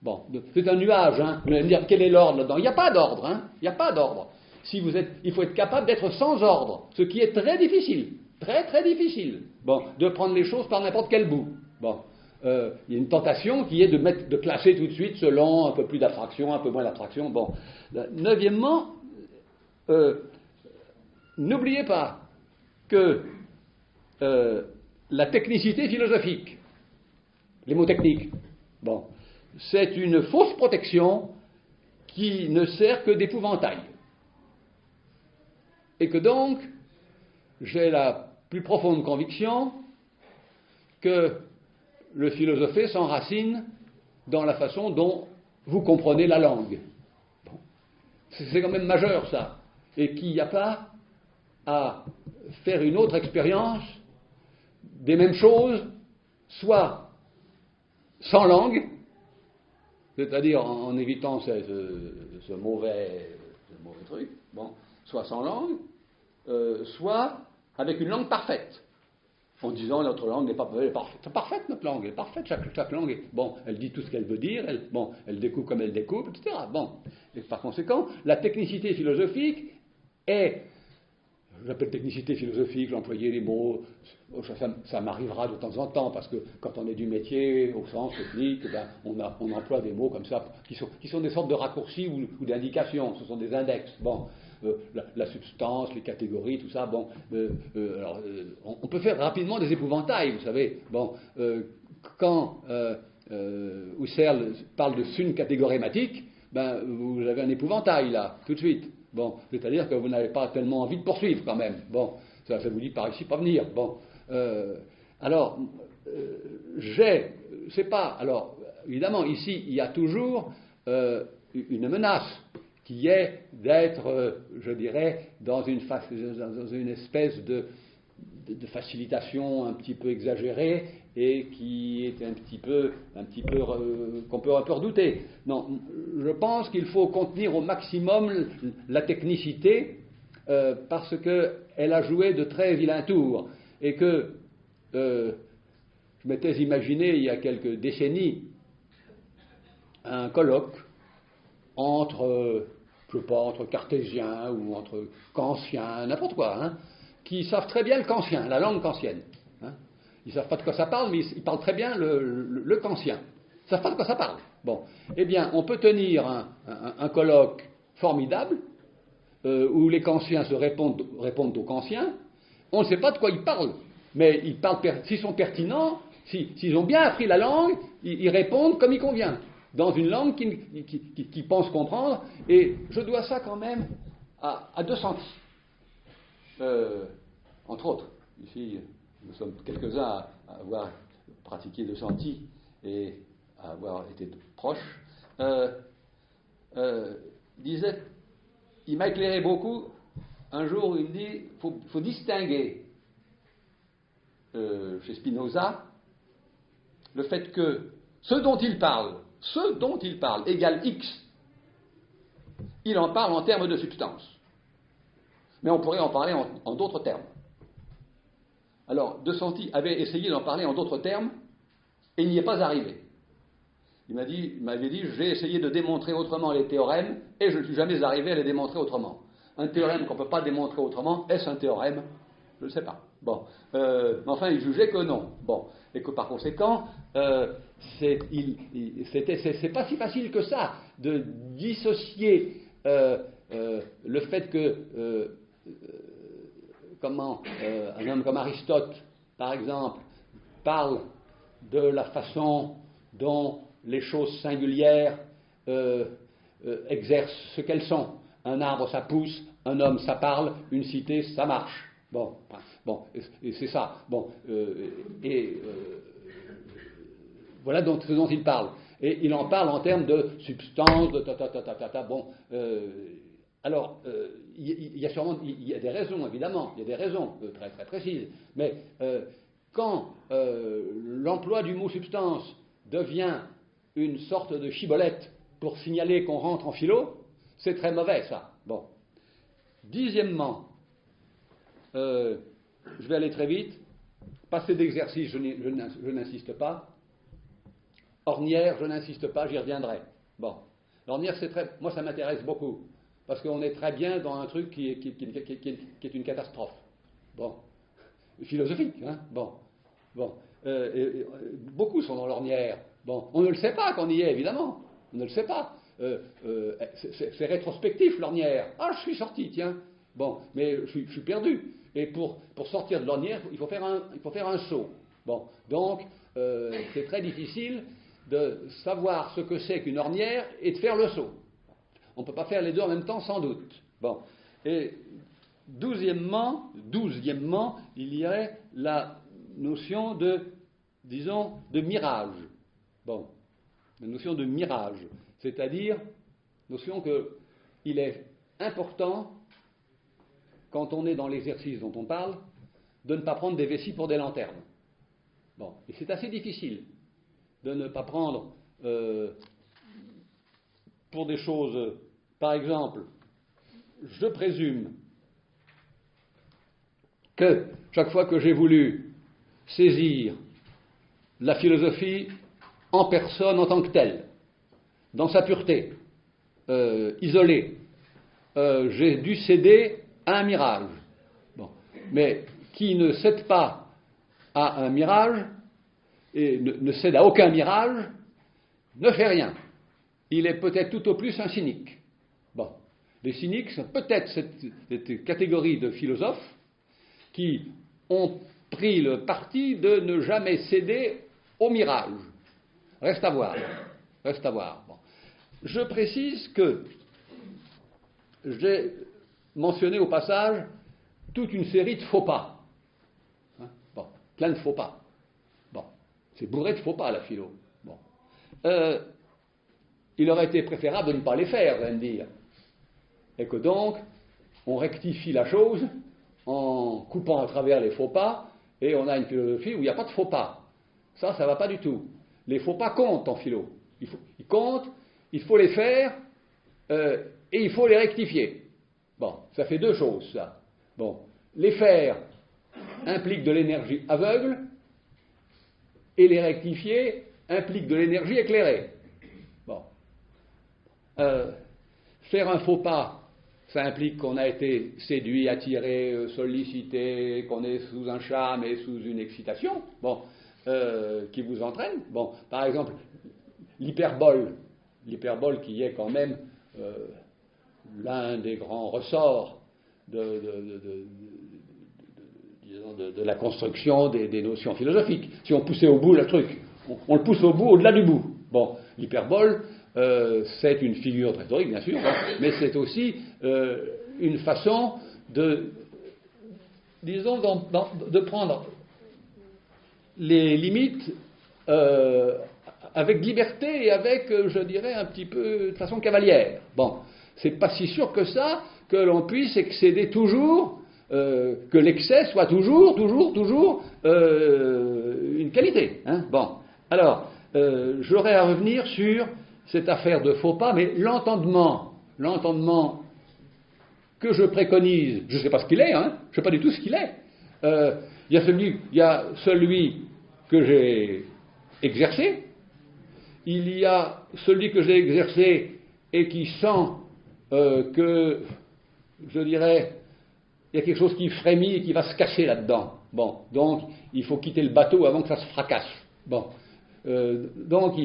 Speaker 1: Bon, c'est un nuage. Hein. Vous allez me dire quel est l'ordre là-dedans? Il n'y a pas d'ordre. Hein. Il n'y a pas d'ordre. Il faut être capable d'être sans ordre, ce qui est très difficile, très très difficile. Bon, de prendre les choses par n'importe quel bout. Bon. Il y a une tentation qui est de classer tout de suite selon un peu plus d'abstraction, un peu moins d'abstraction. Bon, 9e, n'oubliez pas que la technicité philosophique, les mots techniques, bon, c'est une fausse protection qui ne sert que d'épouvantail. Et que donc, j'ai la plus profonde conviction que le philosophé s'enracine dans la façon dont vous comprenez la langue. Bon. C'est quand même majeur, ça. Et qu'il n'y a pas à faire une autre expérience des mêmes choses, soit sans langue, c'est-à-dire en évitant ce mauvais truc, bon, soit sans langue, soit avec une langue parfaite. en disant notre langue n'est pas parfaite. C'est parfaite, notre langue, elle est parfaite, chaque langue est, bon, elle dit tout ce qu'elle veut dire, elle découpe comme elle découpe, etc. Bon. Et par conséquent, la technicité philosophique est, j'appelle technicité philosophique, j'employais les mots, ça m'arrivera de temps en temps, parce que quand on est du métier, au sens technique, ben, on emploie des mots comme ça, qui sont des sortes de raccourcis ou d'indications, ce sont des index. Bon. La substance, les catégories, tout ça, bon, on peut faire rapidement des épouvantails, vous savez. Bon, quand Husserl parle de une catégorématique, ben, vous avez un épouvantail là, tout de suite. Bon, c'est-à-dire que vous n'avez pas tellement envie de poursuivre quand même. Bon, ça vous dit par ici pas venir. Bon, alors, c'est pas. Alors, évidemment, ici, il y a toujours une menace qui est d'être, je dirais, dans une espèce de facilitation un petit peu exagérée et qui est un petit peu qu'on peut un peu redouter. Non, je pense qu'il faut contenir au maximum la technicité parce qu'elle a joué de très vilains tours et que je m'étais imaginé il y a quelques décennies un colloque entre cartésiens ou entre kantiens, n'importe quoi, hein, qui savent très bien le kantien, la langue kantienne. Hein. Ils ne savent pas de quoi ça parle, mais ils parlent très bien le kantien. Ils ne savent pas de quoi ça parle. Bon. Eh bien, on peut tenir un colloque formidable où les kantiens se répondent aux kantiens. On ne sait pas de quoi ils parlent, mais s'ils sont pertinents, s'ils ont bien appris la langue, ils répondent comme il convient, dans une langue qui pense comprendre, et je dois ça quand même à deux sentis. Entre autres, ici, nous sommes quelques-uns à avoir pratiqué deux sentis et à avoir été proches. Il m'a éclairé beaucoup un jour où il me dit faut distinguer chez Spinoza le fait que ce dont il parle égale X, il en parle en termes de substance. Mais on pourrait en parler en d'autres termes. Alors, De Santi avait essayé d'en parler en d'autres termes et il n'y est pas arrivé. Il m'avait dit, j'ai essayé de démontrer autrement les théorèmes et je ne suis jamais arrivé à les démontrer autrement. Un théorème qu'on ne peut pas démontrer autrement, est-ce un théorème? Je ne sais pas. Bon, mais enfin, il jugeait que non. Bon, et que par conséquent, c'est pas si facile que ça de dissocier le fait que un homme comme Aristote, par exemple, parle de la façon dont les choses singulières exercent ce qu'elles sont. Un arbre, ça pousse, un homme, ça parle, une cité, ça marche. Bon, et c'est ça. Bon, voilà ce dont il parle. Et il en parle en termes de substance, de ta. Bon, alors, il y a des raisons, évidemment, il y a des raisons très très précises. Mais quand l'emploi du mot substance devient une sorte de chibolette pour signaler qu'on rentre en philo, c'est très mauvais, ça. Bon. Dixièmement, je vais aller très vite. Passer d'exercice, je n'insiste pas. Ornière, je n'insiste pas, j'y reviendrai. Bon. L'ornière, moi, ça m'intéresse beaucoup. Parce qu'on est très bien dans un truc qui est une catastrophe. Bon. Philosophique, hein. Bon. Beaucoup sont dans l'ornière. Bon. On ne le sait pas qu'on y est, évidemment. On ne le sait pas. C'est rétrospectif, l'ornière. Ah, je suis sorti, tiens. Bon, mais je suis perdu. Et pour sortir de l'ornière, il faut faire un saut. Bon, donc, c'est très difficile de savoir ce que c'est qu'une ornière et de faire le saut. On ne peut pas faire les deux en même temps, sans doute. Bon. Et douzièmement, il y aurait la notion de mirage. Bon, la notion de mirage, c'est-à-dire notion qu'il est important, quand on est dans l'exercice dont on parle, de ne pas prendre des vessies pour des lanternes. Bon, et c'est assez difficile de ne pas prendre pour des choses, par exemple, je présume que chaque fois que j'ai voulu saisir la philosophie en personne en tant que telle, dans sa pureté, isolée. J'ai dû céder à un mirage. Bon. Mais qui ne cède pas à un mirage, et ne cède à aucun mirage, ne fait rien. Il est peut-être tout au plus un cynique. Bon. Les cyniques sont peut-être cette catégorie de philosophes qui ont pris le parti de ne jamais céder au mirage. Reste à voir. Reste à voir. Bon. Je précise que j'ai mentionné au passage toute une série de faux pas. Hein? Bon, plein de faux pas. Bon, c'est bourré de faux pas la philo. Bon. Il aurait été préférable de ne pas les faire, vous allez me dire. Et que donc, on rectifie la chose en coupant à travers les faux pas, et on a une philosophie où il n'y a pas de faux pas. Ça ne va pas du tout. Les faux pas comptent en philo. Ils comptent, il faut les faire, et il faut les rectifier. Bon, ça fait deux choses, ça. Bon, les faire implique de l'énergie aveugle, et les rectifier implique de l'énergie éclairée. Bon. Faire un faux pas, ça implique qu'on a été séduit, attiré, sollicité, qu'on est sous un charme et sous une excitation, bon, qui vous entraîne. Bon, par exemple, l'hyperbole qui est quand même l'un des grands ressorts de la construction des notions philosophiques. Si on poussait au bout le truc, on le pousse au bout, au-delà du bout. Bon, l'hyperbole, c'est une figure de rhétorique, bien sûr, mais c'est aussi une façon disons, de prendre les limites avec liberté et avec, je dirais, un petit peu de façon cavalière. Bon, c'est pas si sûr que ça que l'on puisse excéder toujours, que l'excès soit toujours une qualité. Hein. Bon, alors, j'aurais à revenir sur cette affaire de faux pas, mais l'entendement que je préconise, je ne sais pas ce qu'il est, hein, je ne sais pas du tout ce qu'il est. Il y a celui que j'ai exercé, il y a celui que j'ai exercé et qui sent que, je dirais, il y a quelque chose qui frémit et qui va se casser là-dedans. Bon, donc il faut quitter le bateau avant que ça se fracasse. Bon, donc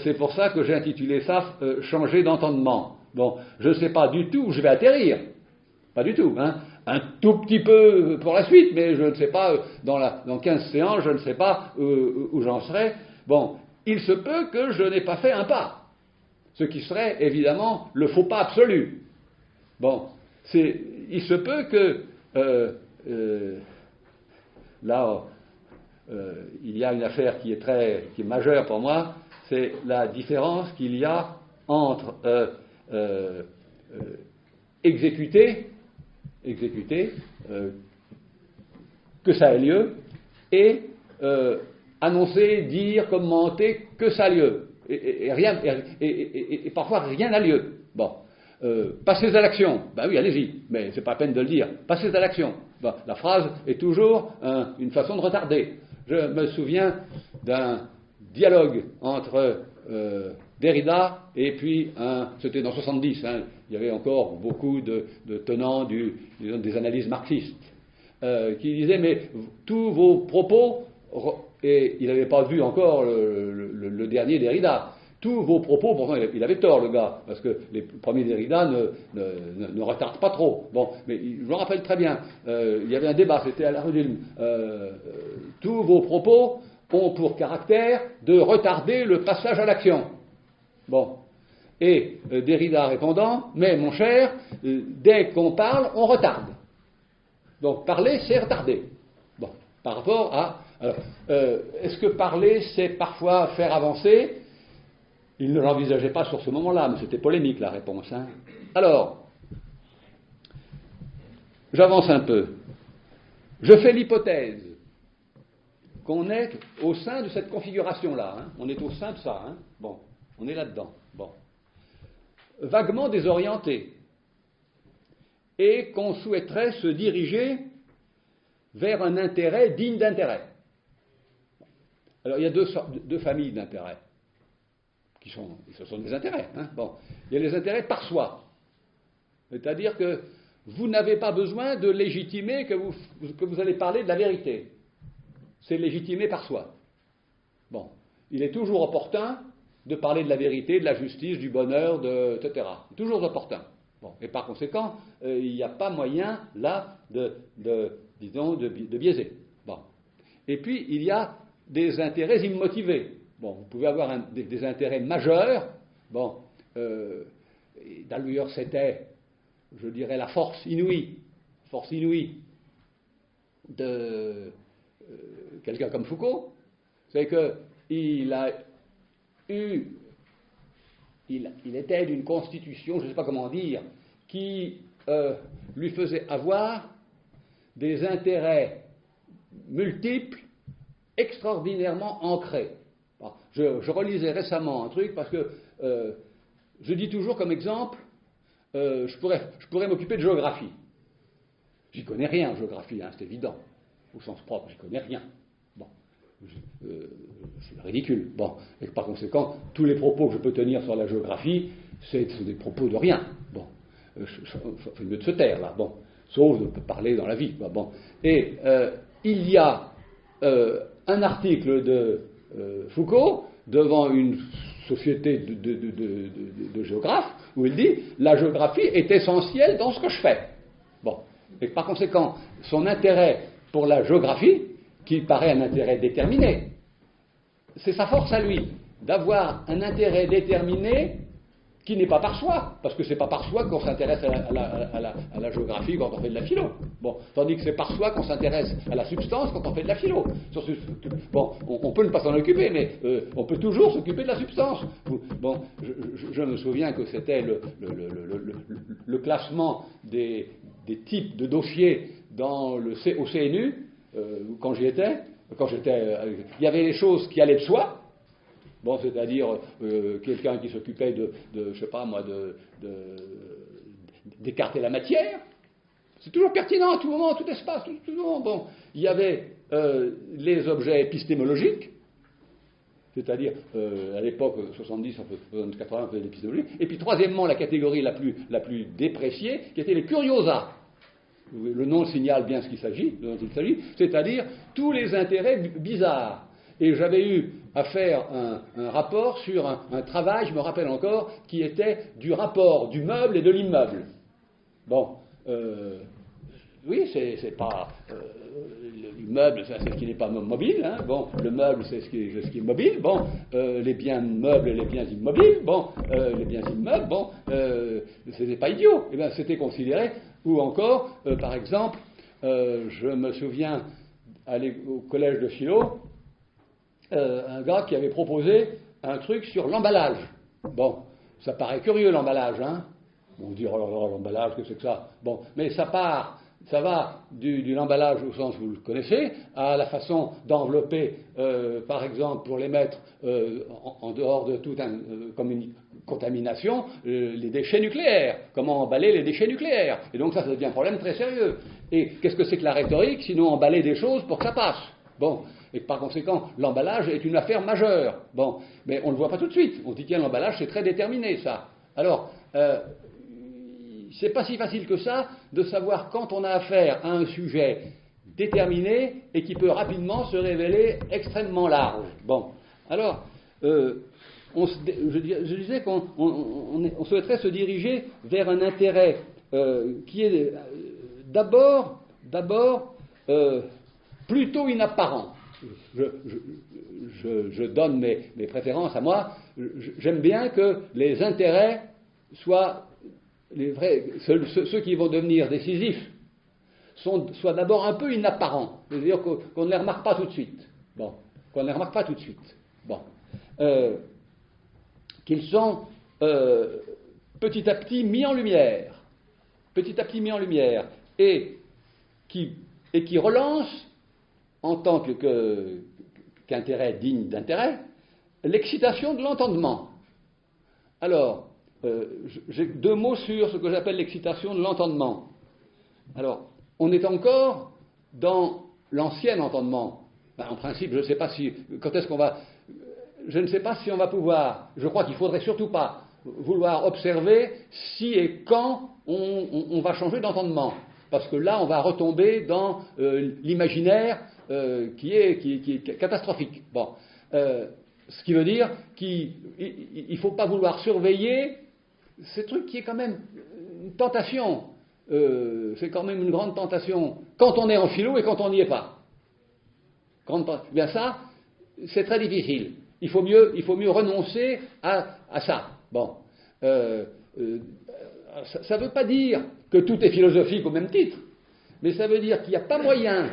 Speaker 1: c'est pour ça que j'ai intitulé ça changer d'entendement. Bon, je ne sais pas du tout où je vais atterrir, pas du tout, hein. Un tout petit peu pour la suite, mais je ne sais pas, dans 15 séances, je ne sais pas où j'en serai. Bon, il se peut que je n'ai pas fait un pas, ce qui serait évidemment le faux pas absolu. Bon, il se peut que là, il y a une affaire qui est majeure pour moi, c'est la différence qu'il y a entre exécuter, que ça ait lieu, et annoncer, dire, commenter que ça a lieu, et parfois rien n'a lieu. Bon, passez à l'action. Ben oui, allez-y, mais c'est pas la peine de le dire. Passez à l'action. Bon, la phrase est toujours une façon de retarder. Je me souviens d'un dialogue entre Derrida et puis c'était dans 70, hein, il y avait encore beaucoup de tenants des analyses marxistes qui disaient mais tous vos propos, et il n'avait pas vu encore le dernier Derrida, tous vos propos, pourtant il avait tort le gars, parce que les premiers Derrida ne retardent pas trop. Bon, mais je me rappelle très bien, il y avait un débat, c'était à la rue d'Ulm. Tous vos propos ont pour caractère de retarder le passage à l'action. Bon. Et Derrida répondant, mais mon cher, dès qu'on parle, on retarde. Donc parler, c'est retarder. Bon, par rapport à... Alors, est-ce que parler, c'est parfois faire avancer ? Il ne l'envisageait pas sur ce moment-là, mais c'était polémique la réponse. Hein. Alors, j'avance un peu. Je fais l'hypothèse qu'on est au sein de cette configuration-là. Hein. On est au sein de ça. Hein. Bon, on est là-dedans. Bon. Vaguement désorienté. Et qu'on souhaiterait se diriger vers un intérêt digne d'intérêt. Alors il y a deux familles d'intérêts, ce sont des intérêts. Hein. Bon. Il y a les intérêts par soi, c'est-à-dire que vous n'avez pas besoin de légitimer que vous allez parler de la vérité. C'est légitimé par soi. Bon. Il est toujours opportun de parler de la vérité, de la justice, du bonheur, etc. Toujours opportun. Bon. Et par conséquent, il n'y a pas moyen, là, de biaiser. Bon. Et puis, il y a des intérêts immotivés. Bon, vous pouvez avoir des intérêts majeurs. Bon. D'ailleurs, c'était, je dirais, la force inouïe de quelqu'un comme Foucault, c'est qu'il était d'une constitution, je ne sais pas comment dire, qui lui faisait avoir des intérêts multiples, extraordinairement ancrés. Bon, je relisais récemment un truc parce que je dis toujours comme exemple, je pourrais m'occuper de géographie. J'y connais rien en géographie, hein, c'est évident. Au sens propre, j'y connais rien. Bon, c'est ridicule. Bon, et par conséquent, tous les propos que je peux tenir sur la géographie, c'est des propos de rien. Bon, fait mieux de se taire là. Bon, sauf de parler dans la vie. Bon, et il y a un article de Foucault devant une société de géographes où il dit la géographie est essentielle dans ce que je fais. Bon, et par conséquent, son intérêt pour la géographie, qui paraît un intérêt déterminé, c'est sa force à lui, d'avoir un intérêt déterminé qui n'est pas par soi, parce que c'est pas par soi qu'on s'intéresse à la géographie quand on fait de la philo. Bon, tandis que c'est par soi qu'on s'intéresse à la substance quand on fait de la philo. Bon, on peut ne pas s'en occuper, mais on peut toujours s'occuper de la substance. Bon, je me souviens que c'était le classement des types de dossiers au CNU, quand j'y étais, il y avait les choses qui allaient de soi. Bon, c'est-à-dire quelqu'un qui s'occupait je sais pas moi, d'écarter la matière. C'est toujours pertinent à tout moment, à tout espace, tout moment. Bon, il y avait les objets épistémologiques, c'est-à-dire à l'époque 70, 80, on faisait l'épistémologie. Et puis troisièmement, la catégorie la plus dépréciée, qui était les curiosa. Le nom signale bien ce qu'il s'agit, c'est-à-dire tous les intérêts bizarres. Et j'avais eu à faire un rapport sur un travail, je me rappelle encore, qui était du rapport du meuble et de l'immeuble. Bon, oui, c'est pas l'immeuble, c'est ce qui n'est pas mobile. Hein. Bon, le meuble, c'est ce qui est mobile. Bon, les biens meubles et les biens immobiles. Bon, les biens immeubles. Bon, c'était pas idiot. Eh bien, c'était considéré. Ou encore, par exemple, je me souviens aller au collège de philo, un gars qui avait proposé un truc sur l'emballage. Bon, ça paraît curieux l'emballage, hein. On dit oh, l'emballage, qu'est-ce que c'est que ça? Bon, mais ça va du l'emballage au sens où vous le connaissez, à la façon d'envelopper, par exemple, pour les mettre en dehors de toute contamination, les déchets nucléaires. Comment emballer les déchets nucléaires? Et donc ça devient un problème très sérieux. Et qu'est-ce que c'est que la rhétorique, sinon emballer des choses pour que ça passe? Bon, et par conséquent, l'emballage est une affaire majeure. Bon, mais on ne le voit pas tout de suite. On se dit, tiens, l'emballage, c'est très déterminé, ça. Alors, c'est pas si facile que ça de savoir quand on a affaire à un sujet déterminé et qui peut rapidement se révéler extrêmement large. Bon, alors, je disais qu'on souhaiterait se diriger vers un intérêt qui est d'abord plutôt inapparent. Je donne mes préférences à moi. J'aime bien que les intérêts soient les vrais, ceux qui vont devenir décisifs soient d'abord un peu inapparents, c'est-à-dire qu'on ne les remarque pas tout de suite. Bon, qu'on ne les remarque pas tout de suite. Bon, qu'ils sont petit à petit mis en lumière, et qui relancent en tant qu'intérêt digne d'intérêt l'excitation de l'entendement. Alors, j'ai deux mots sur ce que j'appelle l'excitation de l'entendement. Alors, on est encore dans l'ancien entendement, ben, en principe, je ne sais pas si, quand est-ce qu'on va, je ne sais pas si on va pouvoir, je crois qu'il ne faudrait surtout pas vouloir observer si et quand on va changer d'entendement. Parce que là, on va retomber dans l'imaginaire qui est catastrophique. Bon. Ce qui veut dire qu'il ne faut pas vouloir surveiller ce truc qui est quand même une tentation. C'est quand même une grande tentation quand on est en philo et quand on n'y est pas. Bien ça, c'est très difficile. Il faut mieux renoncer à ça. Bon. Ça ne veut pas dire que tout est philosophique au même titre, mais ça veut dire qu'il n'y a pas moyen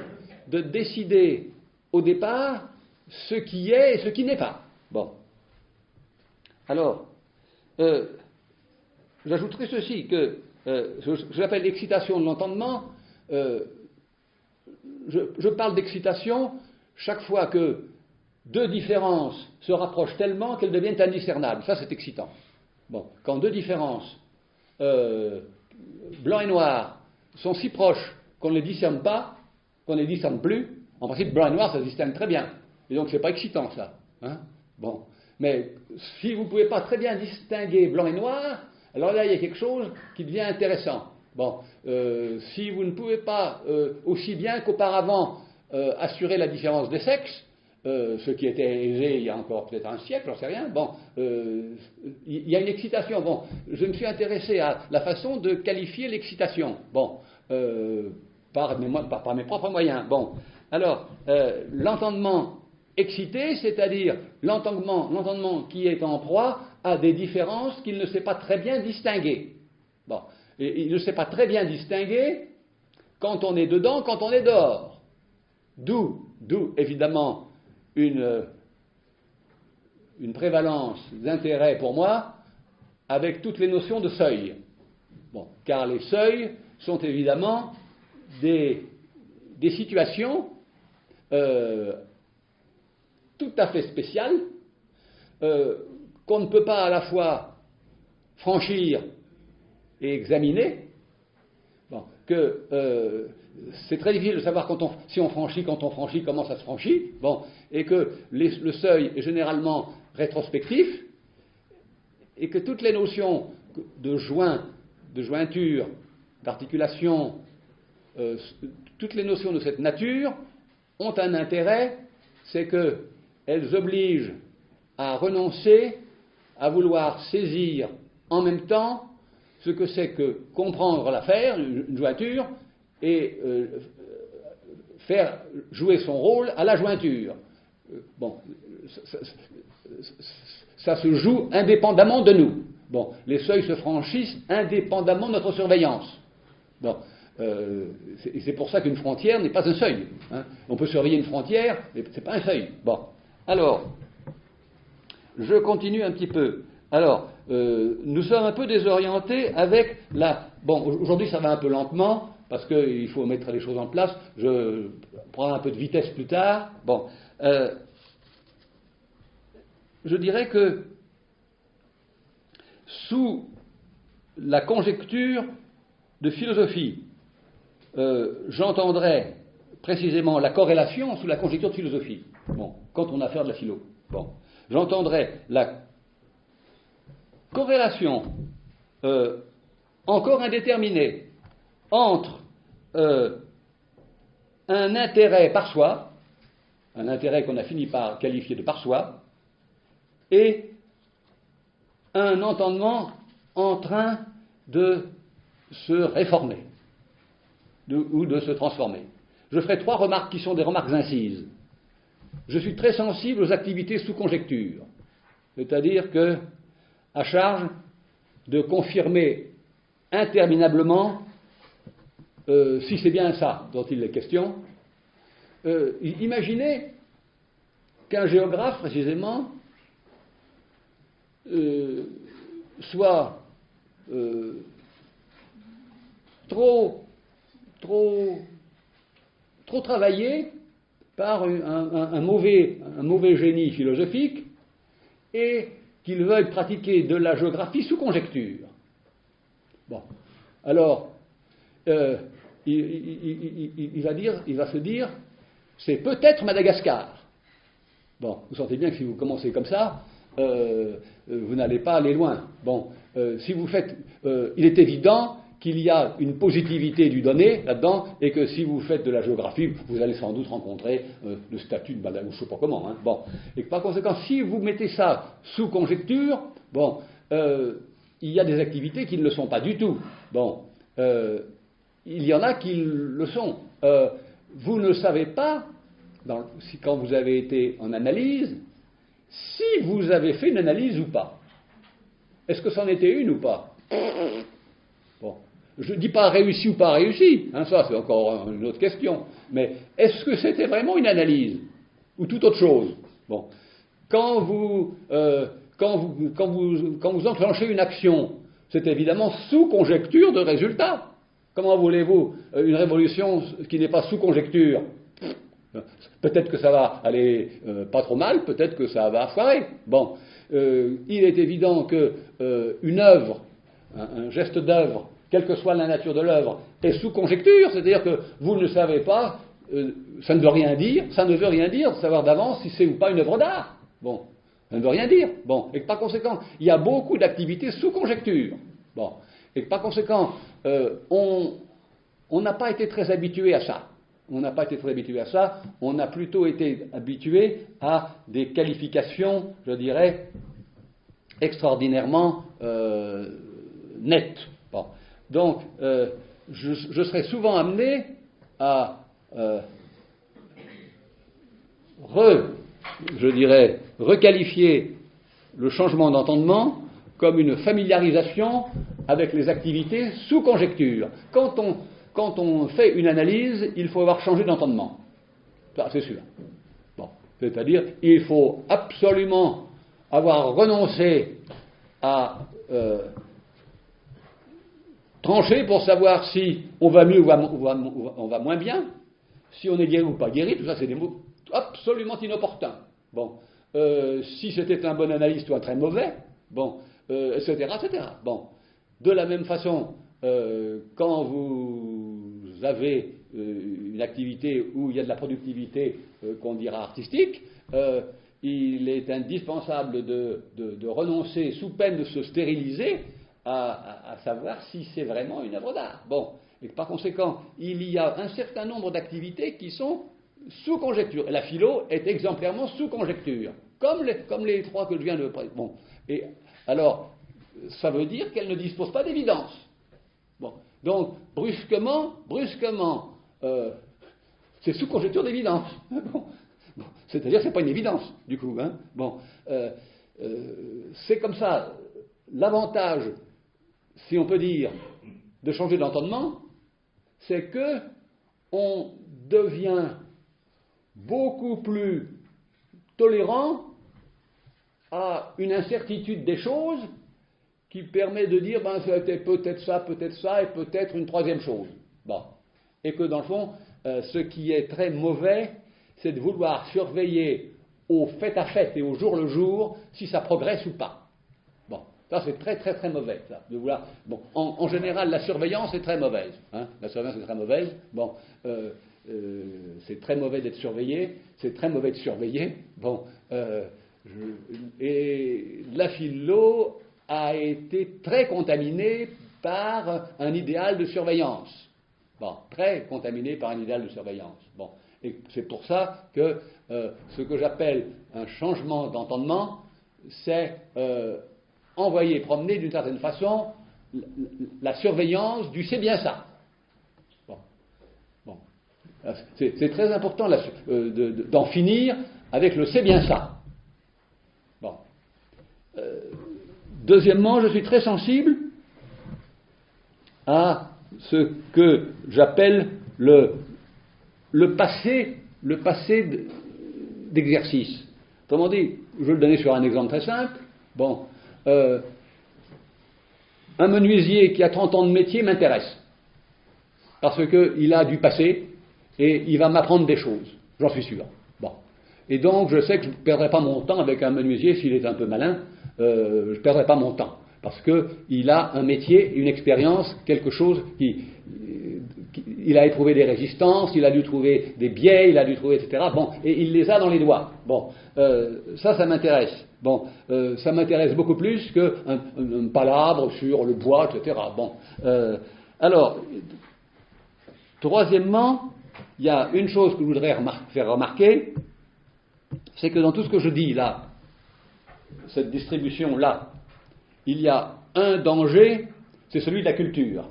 Speaker 1: de décider au départ ce qui est et ce qui n'est pas. Bon. Alors, j'ajouterai ceci, que j'appelle l'excitation de l'entendement. Je parle d'excitation chaque fois que deux différences se rapprochent tellement qu'elles deviennent indiscernables. Ça, c'est excitant. Bon. Quand deux différences, blanc et noir, sont si proches qu'on ne les discerne pas, qu'on ne les discerne plus, en principe, blanc et noir, ça se distingue très bien. Et donc, c'est pas excitant, ça. Hein? Bon. Mais si vous ne pouvez pas très bien distinguer blanc et noir, alors là, il y a quelque chose qui devient intéressant. Bon. Si vous ne pouvez pas aussi bien qu'auparavant assurer la différence des sexes, ce qui était aisé il y a encore peut-être un siècle, j'en sais rien, bon, il y a une excitation. Bon, je me suis intéressé à la façon de qualifier l'excitation. Bon, par mes propres moyens. Bon, alors, l'entendement excité, c'est-à-dire l'entendement qui est en proie à des différences qu'il ne sait pas très bien distinguer. Bon, et il ne sait pas très bien distinguer quand on est dedans, quand on est dehors. D'où évidemment une prévalence d'intérêt pour moi avec toutes les notions de seuil. Bon, car les seuils sont évidemment des situations tout à fait spéciales qu'on ne peut pas à la fois franchir et examiner. Bon, que c'est très difficile de savoir si on franchit, quand on franchit, comment ça se franchit. Bon, et que le seuil est généralement rétrospectif, et que toutes les notions de jointure, d'articulation, toutes les notions de cette nature ont un intérêt, c'est qu'elles obligent à renoncer à vouloir saisir en même temps ce que c'est que comprendre l'affaire, une jointure, et faire jouer son rôle à la jointure. Bon, ça se joue indépendamment de nous. Bon, les seuils se franchissent indépendamment de notre surveillance. Bon, c'est pour ça qu'une frontière n'est pas un seuil. Hein. On peut surveiller une frontière, mais ce n'est pas un seuil. Bon, alors, je continue un petit peu. Alors, nous sommes un peu désorientés avec la... Bon, aujourd'hui ça va un peu lentement, parce qu'il faut mettre les choses en place. Je prends un peu de vitesse plus tard. Bon, je dirais que sous la conjecture de philosophie, j'entendrais précisément la corrélation sous la conjecture de philosophie. Bon, quand on a affaire de la philo. Bon, j'entendrais la corrélation encore indéterminée entre un intérêt par soi, un intérêt qu'on a fini par qualifier de par soi, et un entendement en train de se réformer ou de se transformer. Je ferai 3 remarques qui sont des remarques incises. Je suis très sensible aux activités sous conjecture, c'est-à-dire que à charge de confirmer interminablement si c'est bien ça dont il est question. Imaginez qu'un géographe, précisément, soit trop travaillé par un mauvais génie philosophique et qu'il veuille pratiquer de la géographie sous conjecture. Bon, alors, il va se dire, c'est peut-être Madagascar. Bon, vous sentez bien que si vous commencez comme ça, vous n'allez pas aller loin. Bon, si vous faites, il est évident qu'il y a une positivité du donné là-dedans, et que si vous faites de la géographie, vous allez sans doute rencontrer le statut de Madagascar, je ne sais pas comment. Hein, bon, et par conséquent, si vous mettez ça sous conjecture, bon, il y a des activités qui ne le sont pas du tout. Bon, il y en a qui le sont. Vous ne savez pas, quand vous avez été en analyse, si vous avez fait une analyse ou pas. Est-ce que c'en était une ou pas? Bon. Je ne dis pas réussi ou pas réussi, hein, ça c'est encore une autre question, mais est-ce que c'était vraiment une analyse ou toute autre chose? Bon. Quand vous enclenchez une action, c'est évidemment sous conjecture de résultat. Comment voulez-vous une révolution qui n'est pas sous conjecture? Peut-être que ça va aller pas trop mal, peut-être que ça va foirer. Bon, il est évident que une œuvre, un geste d'œuvre, quelle que soit la nature de l'œuvre, est sous conjecture, c'est-à-dire que vous ne savez pas, ça ne veut rien dire de savoir d'avance si c'est ou pas une œuvre d'art. Bon, ça ne veut rien dire. Bon, et que par conséquent, il y a beaucoup d'activités sous conjecture. Bon, et que par conséquent, on n'a pas été très habitué à ça. On a plutôt été habitué à des qualifications, je dirais, extraordinairement nettes. Bon. Donc, je serais souvent amené à requalifier le changement d'entendement comme une familiarisation avec les activités sous conjecture. Quand on fait une analyse, il faut avoir changé d'entendement. Ça, c'est sûr. Bon. C'est-à-dire, il faut absolument avoir renoncé à trancher pour savoir si on va mieux ou on va moins bien, si on est guéri ou pas guéri, tout ça c'est des mots absolument inopportuns. Bon. Si c'était un bon analyste ou un très mauvais, bon, etc., etc. Bon. De la même façon, quand vous avez une activité où il y a de la productivité qu'on dira artistique, il est indispensable de renoncer, sous peine de se stériliser, à savoir si c'est vraiment une œuvre d'art. Bon, et par conséquent, il y a un certain nombre d'activités qui sont sous conjecture. Et la philo est exemplairement sous conjecture, comme les trois que je viens de présenter. Bon, et alors, ça veut dire qu'elle ne dispose pas d'évidence. Bon, donc, brusquement, c'est sous conjecture d'évidence. Bon. Bon, c'est-à-dire que ce n'est pas une évidence, du coup. Hein. Bon, c'est comme ça. L'avantage, si on peut dire, de changer d'entendement, c'est que on devient beaucoup plus tolérant à une incertitude des choses qui permet de dire, ben, c'était peut-être ça, et peut-être une troisième chose. Bon. Et que, dans le fond, ce qui est très mauvais, c'est de vouloir surveiller au fait à fait et au jour le jour si ça progresse ou pas. Bon, ça c'est très très très mauvais, ça, de vouloir. Bon, en général, la surveillance est très mauvaise. Hein, la surveillance est très mauvaise. Bon, c'est très mauvais d'être surveillé, c'est très mauvais de surveiller. Bon, et la philo a été très contaminée par un idéal de surveillance. Bon, très contaminée par un idéal de surveillance. Bon. Et c'est pour ça que ce que j'appelle un changement d'entendement, c'est envoyer, promener d'une certaine façon la surveillance du c'est bien ça. Bon. Bon. C'est très important d'en finir avec le c'est bien ça. Bon. Deuxièmement, je suis très sensible à ce que j'appelle le passé d'exercice. Autrement dit, je vais le donner sur un exemple très simple. Bon, un menuisier qui a 30 ans de métier m'intéresse. Parce qu'il a du passé et il va m'apprendre des choses. J'en suis sûr. Bon. Et donc, je sais que je ne perdrai pas mon temps avec un menuisier s'il est un peu malin. Je ne perdrai pas mon temps. parce qu'il a un métier, une expérience, quelque chose il a éprouvé des résistances, il a dû trouver des biais, il a dû trouver, etc. Bon, et il les a dans les doigts. Bon, ça m'intéresse. Bon, ça m'intéresse beaucoup plus qu'un palabre sur le bois, etc. Bon, alors, troisièmement, il y a une chose que je voudrais faire remarquer, c'est que dans tout ce que je dis là, cette distribution-là, il y a un danger, c'est celui de la culture.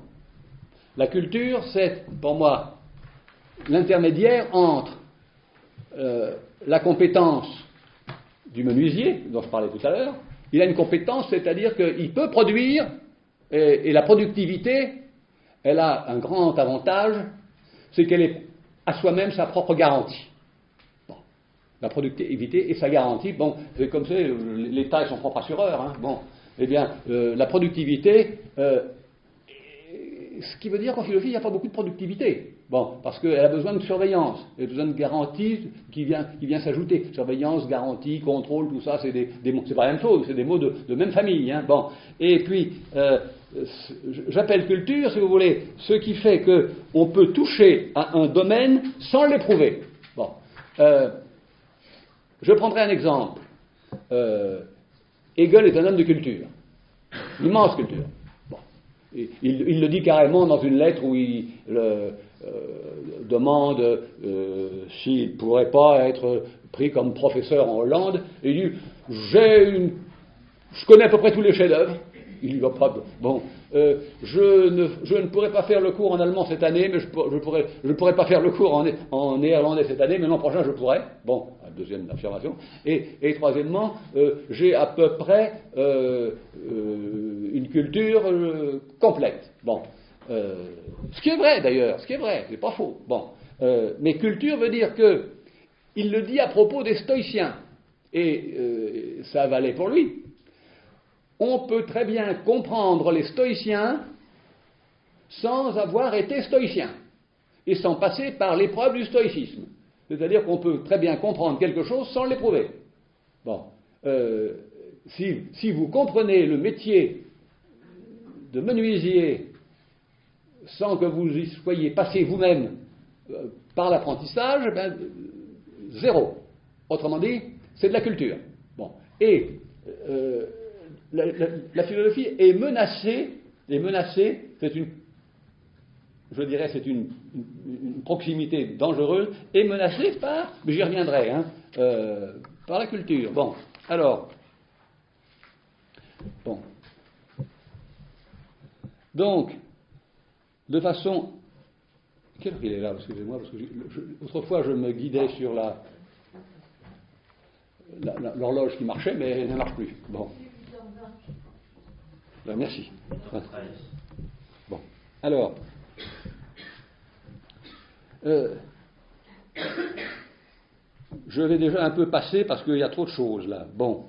Speaker 1: La culture, c'est, pour moi, l'intermédiaire entre la compétence du menuisier, dont je parlais tout à l'heure. Il a une compétence, c'est-à-dire qu'il peut produire, et la productivité, elle a un grand avantage, c'est qu'elle est à soi-même sa propre garantie. Bon. La productivité est sa garantie. Bon, c'est comme c'est, l'État est son propre assureur. Hein. Bon, eh bien, la productivité, ce qui veut dire qu'en philosophie, il n'y a pas beaucoup de productivité. Bon, parce qu'elle a besoin de surveillance, elle a besoin de garantie qui vient s'ajouter. Surveillance, garantie, contrôle, tout ça, c'est des mots, c'est pas la même chose, c'est des mots de même famille. Hein. Bon, et puis, j'appelle culture, si vous voulez, ce qui fait qu'on peut toucher à un domaine sans l'éprouver. Bon, je prendrai un exemple. Hegel est un homme de culture, immense culture. Il le dit carrément dans une lettre où il demande s'il ne pourrait pas être pris comme professeur en Hollande. Et il dit je connais à peu près tous les chefs-d'œuvre. Il n'y va pas. Bon, je ne pourrais pas faire le cours en allemand cette année, mais je pourrais pas faire le cours en néerlandais cette année, mais l'an prochain je pourrais. Bon, deuxième affirmation. Et troisièmement, j'ai à peu près une culture complète. Bon, ce qui est vrai d'ailleurs, c'est pas faux. Bon, mais culture veut dire que il le dit à propos des stoïciens, et ça valait pour lui. On peut très bien comprendre les stoïciens sans avoir été stoïcien et sans passer par l'épreuve du stoïcisme. C'est-à-dire qu'on peut très bien comprendre quelque chose sans l'éprouver. Bon, si vous comprenez le métier de menuisier sans que vous y soyez passé vous-même par l'apprentissage, ben, zéro. Autrement dit, c'est de la culture. Bon, et la philosophie est menacée, c'est une proximité dangereuse, est menacée par, mais j'y reviendrai, par la culture. Bon, alors, bon, donc, de façon, quelle heure il est là, excusez-moi, parce que autrefois je me guidais sur l'horloge qui marchait, mais elle ne marche plus. Bon. Ben, merci. Bon, alors, je vais déjà un peu passer parce qu'il y a trop de choses là. Bon,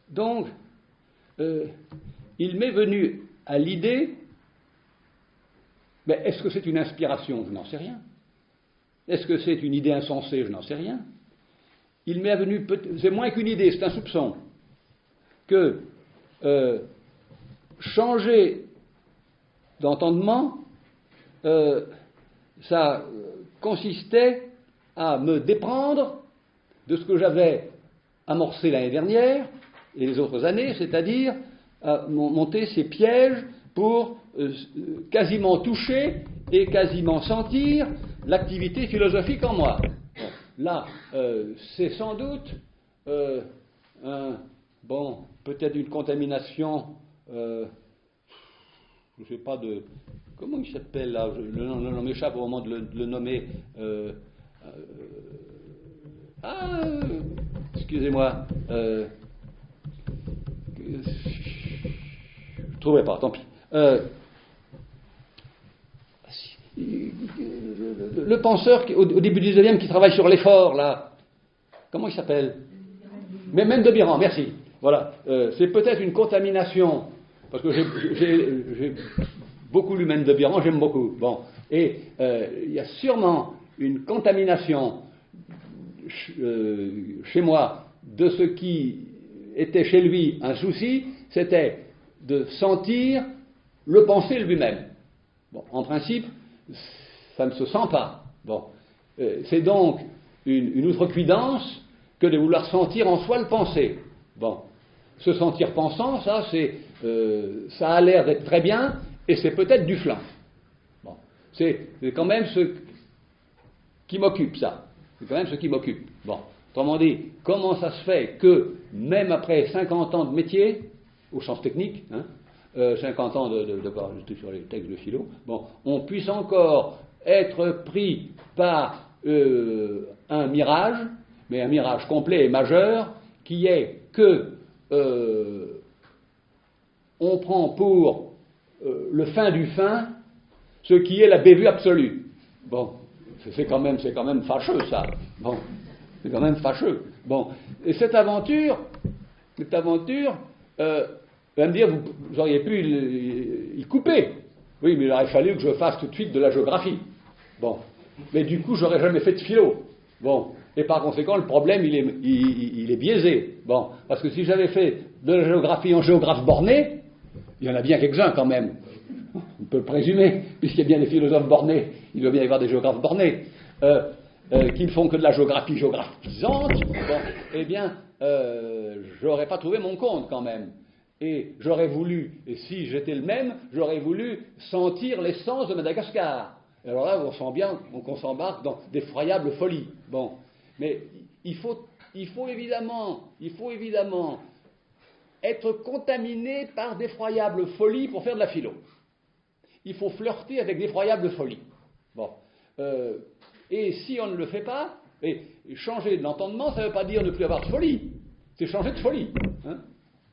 Speaker 1: donc, il m'est venu à l'idée, mais est-ce que c'est une inspiration? Je n'en sais rien. Est-ce que c'est une idée insensée? Je n'en sais rien. Il m'est venu, c'est moins qu'une idée, c'est un soupçon, que changer d'entendement, ça consistait à me déprendre de ce que j'avais amorcé l'année dernière et les autres années, c'est-à-dire à monter ces pièges pour quasiment toucher et quasiment sentir l'activité philosophique en moi. Bon, là, c'est sans doute peut-être une contamination, je ne sais pas de... Comment il s'appelle là? Le nom m'échappe au moment de le nommer. Excusez-moi. Je ne trouvais pas, tant pis. Le penseur au début du 19e qui travaille sur l'effort, là, comment il s'appelle? Mais même de Biran, merci. Voilà, c'est peut-être une contamination, parce que j'ai beaucoup lu même de Biran, j'aime beaucoup. Bon, et il y a sûrement une contamination chez moi de ce qui était chez lui un souci, c'était de sentir le penser lui-même. Bon, en principe, ça ne se sent pas. Bon, c'est donc une outrecuidance que de vouloir sentir en soi le penser. Bon, se sentir pensant, ça, ça a l'air d'être très bien, et c'est peut-être du flan. Bon, c'est quand même ce qui m'occupe, ça. C'est quand même ce qui m'occupe. Bon, autrement dit, comment ça se fait que, même après 50 ans de métier, au sens technique, 50 ans j'étais sur les textes de philo, bon, on puisse encore être pris par un mirage, mais un mirage complet et majeur, qui est que on prend pour le fin du fin ce qui est la bévue absolue. Bon, c'est quand même fâcheux, ça. Bon, c'est quand même fâcheux. Bon, et cette aventure, va me dire, vous auriez pu y couper. Oui, mais il aurait fallu que je fasse tout de suite de la géographie. Bon, mais du coup, j'aurais jamais fait de philo. Bon, et par conséquent, le problème, il est biaisé. Bon, parce que si j'avais fait de la géographie en géographe borné, il y en a bien quelques-uns quand même. On peut le présumer, puisqu'il y a bien des philosophes bornés, il doit bien y avoir des géographes bornés, qui ne font que de la géographie géographisante. Bon, eh bien, j'aurais pas trouvé mon compte quand même. Et j'aurais voulu, et si j'étais le même, j'aurais voulu sentir l'essence de Madagascar. Et alors là, on sent bien qu'on s'embarque dans d'effroyables folies. Bon, mais il faut évidemment être contaminé par d'effroyables folies pour faire de la philo. Il faut flirter avec d'effroyables folies. Bon, et si on ne le fait pas, et changer d'entendement, ça ne veut pas dire ne plus avoir de folie, c'est changer de folie.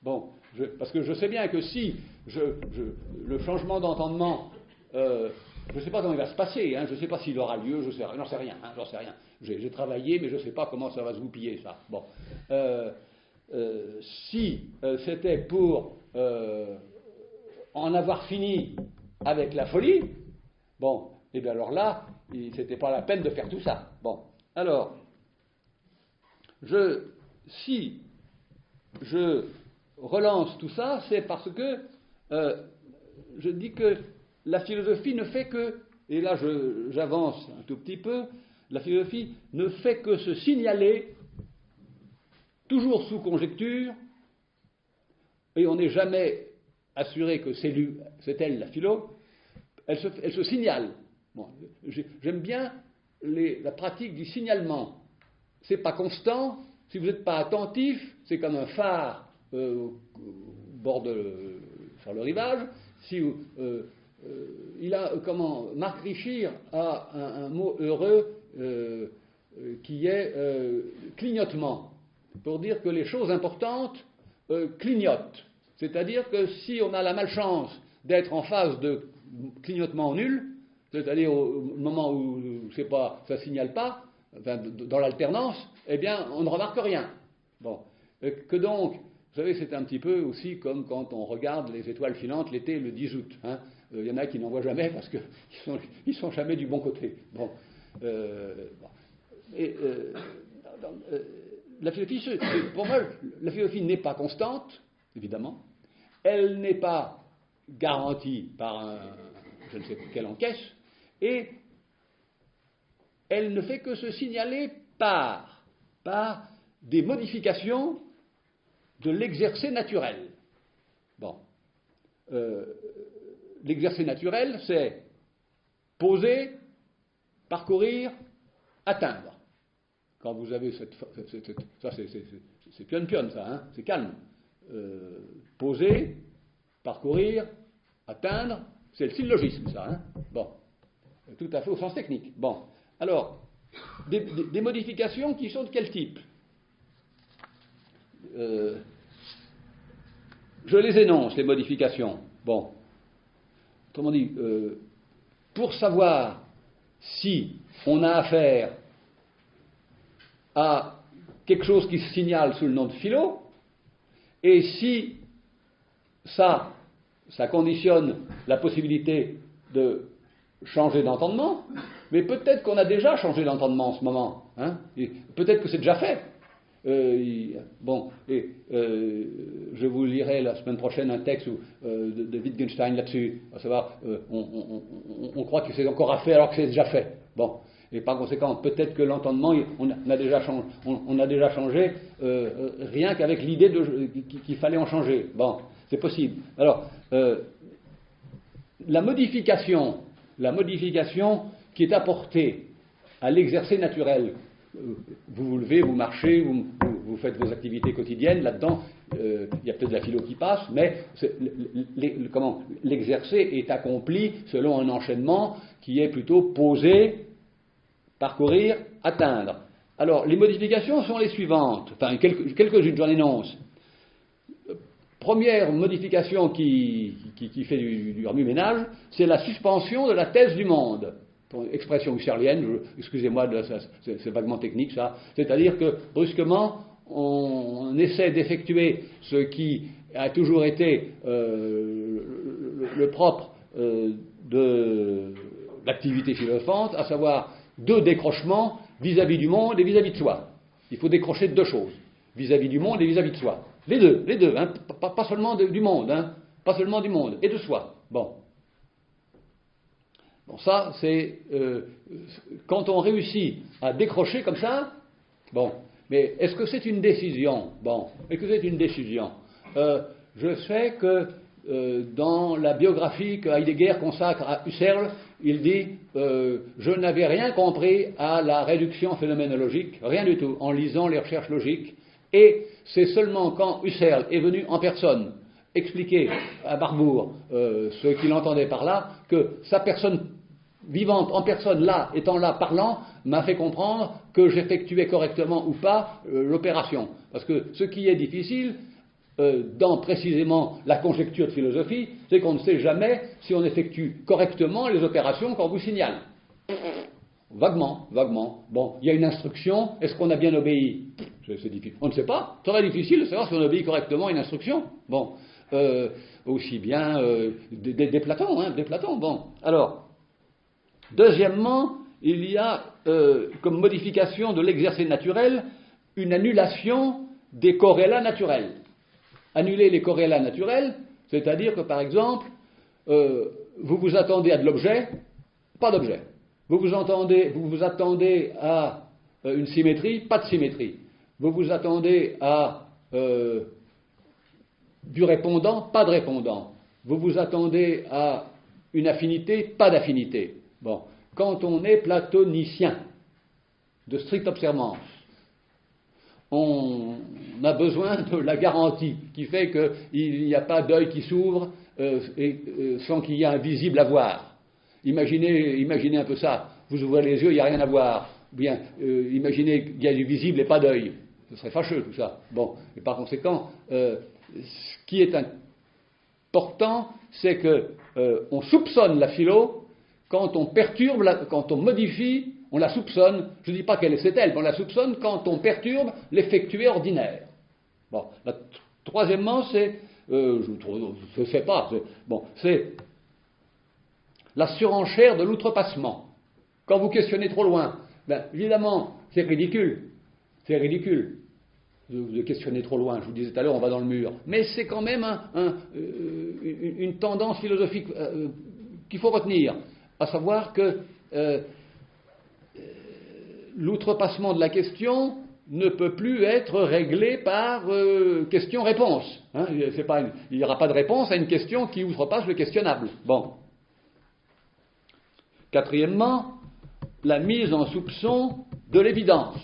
Speaker 1: Bon. Parce que je sais bien que si le changement d'entendement, je ne sais pas comment il va se passer, je ne sais pas s'il aura lieu, j'en sais rien. J'ai travaillé, mais je ne sais pas comment ça va se goupiller, ça. Bon. Si c'était pour en avoir fini avec la folie, bon, et bien alors là, c'était pas la peine de faire tout ça. Bon, alors, si je relance tout ça, c'est parce que je dis que la philosophie ne fait que, et là j'avance un tout petit peu, la philosophie ne fait que se signaler, toujours sous conjecture, et on n'est jamais assuré que c'est elle la philo, elle se signale. Bon, j'aime bien la pratique du signalement. C'est pas constant, si vous n'êtes pas attentif, c'est comme un phare au bord sur le rivage. Si Marc Richir a un mot heureux qui est clignotement, pour dire que les choses importantes clignotent. C'est-à-dire que si on a la malchance d'être en phase de clignotement nul, c'est-à-dire au moment où ça ne signale pas, dans l'alternance, eh bien, on ne remarque rien. Bon. Que donc, vous savez, c'est un petit peu aussi comme quand on regarde les étoiles filantes l'été, le 10 août. Il y en a qui n'en voient jamais parce qu'ils sont jamais du bon côté. Bon. La philosophie, pour moi, la philosophie n'est pas constante, évidemment. Elle n'est pas garantie par je ne sais quelle encaisse, et elle ne fait que se signaler par des modifications de l'exercer naturel. Bon. L'exercer naturel, c'est poser, parcourir, atteindre. Quand vous avez ça, c'est pion-pion, ça, c'est calme. Poser, parcourir, atteindre, c'est le syllogisme, ça. Bon. Tout à fait au sens technique. Bon. Alors, des modifications qui sont de quel type ? Je les énonce, les modifications. Bon. Autrement dit, pour savoir si on a affaire à quelque chose qui se signale sous le nom de philo, et si ça conditionne la possibilité de changer d'entendement, mais peut-être qu'on a déjà changé d'entendement en ce moment, et peut-être que c'est déjà fait. Je vous lirai la semaine prochaine un texte de Wittgenstein là-dessus, à savoir, on croit que c'est encore à faire alors que c'est déjà fait. Bon. Et par conséquent, peut-être que l'entendement, on a déjà changé, rien qu'avec l'idée qu'il fallait en changer. Bon, c'est possible. Alors, la modification qui est apportée à l'exercer naturel, vous vous levez, vous marchez, vous faites vos activités quotidiennes, là-dedans, il y a peut-être de la philo qui passe, mais l'exercer est accompli selon un enchaînement qui est plutôt posé, parcourir, atteindre. Alors, les modifications sont les suivantes, enfin, quelques-unes, j'en énonce. Première modification qui fait du remue-ménage, c'est la suspension de la thèse du monde. Expression husserlienne, excusez-moi, c'est vaguement technique ça, c'est-à-dire que brusquement, on essaie d'effectuer ce qui a toujours été le propre de l'activité philosophante, à savoir deux décrochements vis-à-vis du monde et vis-à-vis de soi. Il faut décrocher de deux choses, vis-à-vis du monde et vis-à-vis de soi. Les deux, hein, pas seulement du monde, hein, pas seulement du monde, et de soi. Bon, ça, c'est quand on réussit à décrocher comme ça, bon, mais est-ce que c'est une décision? Bon, est-ce que c'est une décision? Je sais que dans la biographie que Heidegger consacre à Husserl, il dit je n'avais rien compris à la réduction phénoménologique, rien du tout, en lisant les recherches logiques, et c'est seulement quand Husserl est venu en personne expliquer à Barbour ce qu'il entendait par là, que sa personne vivante en personne, là, étant là, parlant, m'a fait comprendre que j'effectuais correctement ou pas l'opération. Parce que ce qui est difficile, dans précisément la conjecture de philosophie, c'est qu'on ne sait jamais si on effectue correctement les opérations qu'on vous signale. Vaguement. Bon, il y a une instruction, est-ce qu'on a bien obéi? C'est difficile. On ne sait pas. C'est très difficile de savoir si on obéit correctement à une instruction. Bon, aussi bien des Platons, hein, des Platons. Bon, alors, deuxièmement, il y a comme modification de l'exercice naturel une annulation des corrélats naturels. Annuler les corrélats naturels, c'est-à-dire que par exemple, vous vous attendez à de l'objet, pas d'objet. Vous vous attendez à une symétrie, pas de symétrie. Vous vous attendez à du répondant, pas de répondant. Vous vous attendez à une affinité, pas d'affinité. Bon, quand on est platonicien, de stricte observance, on a besoin de la garantie qui fait qu'il n'y a pas d'œil qui s'ouvre sans qu'il y ait un visible à voir. Imaginez un peu ça. Vous ouvrez les yeux, il n'y a rien à voir. Bien, imaginez qu'il y a du visible et pas d'œil. Ce serait fâcheux tout ça. Bon, et par conséquent, ce qui est important, c'est qu'on soupçonne la philo quand on perturbe, quand on modifie, on la soupçonne. Je ne dis pas qu'elle c'est elle, mais on la soupçonne quand on perturbe l'effectué ordinaire. Bon, troisièmement, c'est, je ne sais pas, c'est la surenchère de l'outrepassement. Quand vous questionnez trop loin, ben, évidemment, c'est ridicule. C'est ridicule de questionner trop loin. Je vous disais tout à l'heure, on va dans le mur. Mais c'est quand même une tendance philosophique qu'il faut retenir, à savoir que l'outrepassement de la question ne peut plus être réglé par question-réponse. Hein, il n'y aura pas de réponse à une question qui outrepasse le questionnable. Bon. Quatrièmement, la mise en soupçon de l'évidence,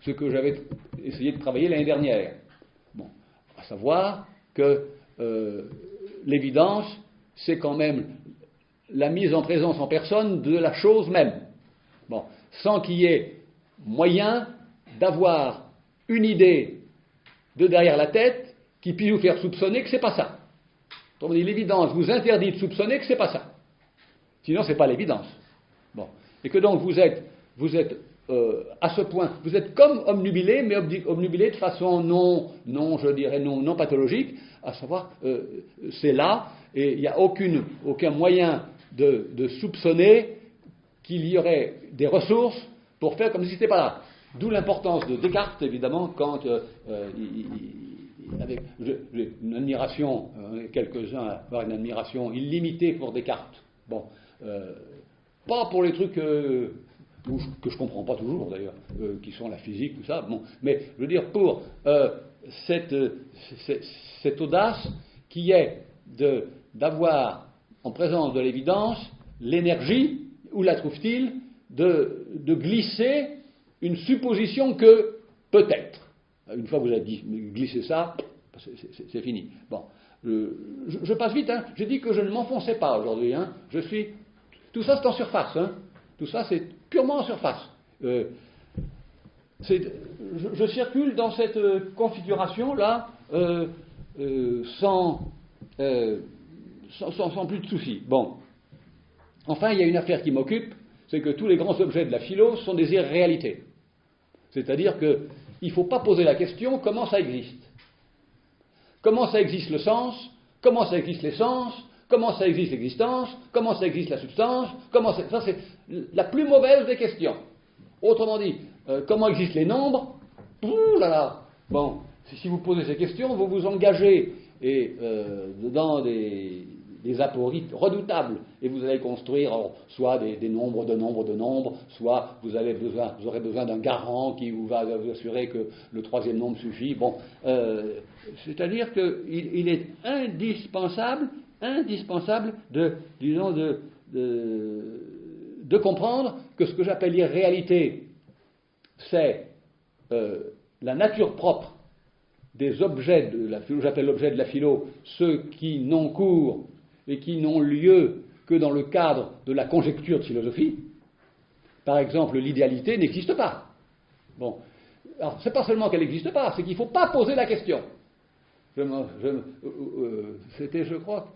Speaker 1: ce que j'avais essayé de travailler l'année dernière. Bon, à savoir que l'évidence, c'est quand même la mise en présence en personne de la chose même. Bon, sans qu'il y ait moyen d'avoir une idée de derrière la tête qui puisse vous faire soupçonner que c'est pas ça. Donc, l'évidence vous interdit de soupçonner que c'est pas ça. Sinon, c'est pas l'évidence. Bon, et que donc vous êtes à ce point, vous êtes comme obnubilé, mais obnubilé de façon non pathologique, à savoir, c'est là, et il n'y a aucun moyen de soupçonner qu'il y aurait des ressources pour faire comme si c'était pas là. D'où l'importance de Descartes, évidemment, quand avec j'ai une admiration, quelques-uns avoir une admiration illimitée pour Descartes. Bon, pas pour les trucs que je comprends pas toujours d'ailleurs, qui sont la physique, tout ça. Bon, mais je veux dire pour cette audace qui est d'avoir en présence de l'évidence l'énergie, où la trouve-t-il, de glisser une supposition que peut-être. Une fois que vous avez glissé ça, c'est fini. Bon, je passe vite. Hein. J'ai dit que je ne m'enfonçais pas aujourd'hui. Hein. Tout ça c'est en surface. Hein. Tout ça c'est purement en surface. Je circule dans cette configuration là sans plus de soucis. Bon. Enfin, il y a une affaire qui m'occupe, c'est que tous les grands objets de la philo sont des irréalités. C'est-à-dire qu'il ne faut pas poser la question comment ça existe. Comment ça existe le sens, comment ça existe l'essence, comment ça existe l'existence, comment ça existe la substance, ça c'est la plus mauvaise des questions. Autrement dit, comment existent les nombres, ouh là là. Bon, si vous posez ces questions, vous vous engagez dans des apories redoutables, et vous allez construire soit des nombres de nombres, soit vous aurez besoin d'un garant qui vous va vous assurer que le troisième nombre suffit. Bon, c'est-à-dire qu'il est indispensable de comprendre que ce que j'appelle l'irréalité, c'est la nature propre des objets de la philo, j'appelle l'objet de la philo, ceux qui n'ont cours et qui n'ont lieu que dans le cadre de la conjecture de philosophie. Par exemple, l'idéalité n'existe pas. Bon, alors c'est pas seulement qu'elle n'existe pas, c'est qu'il ne faut pas poser la question. C'était, je crois,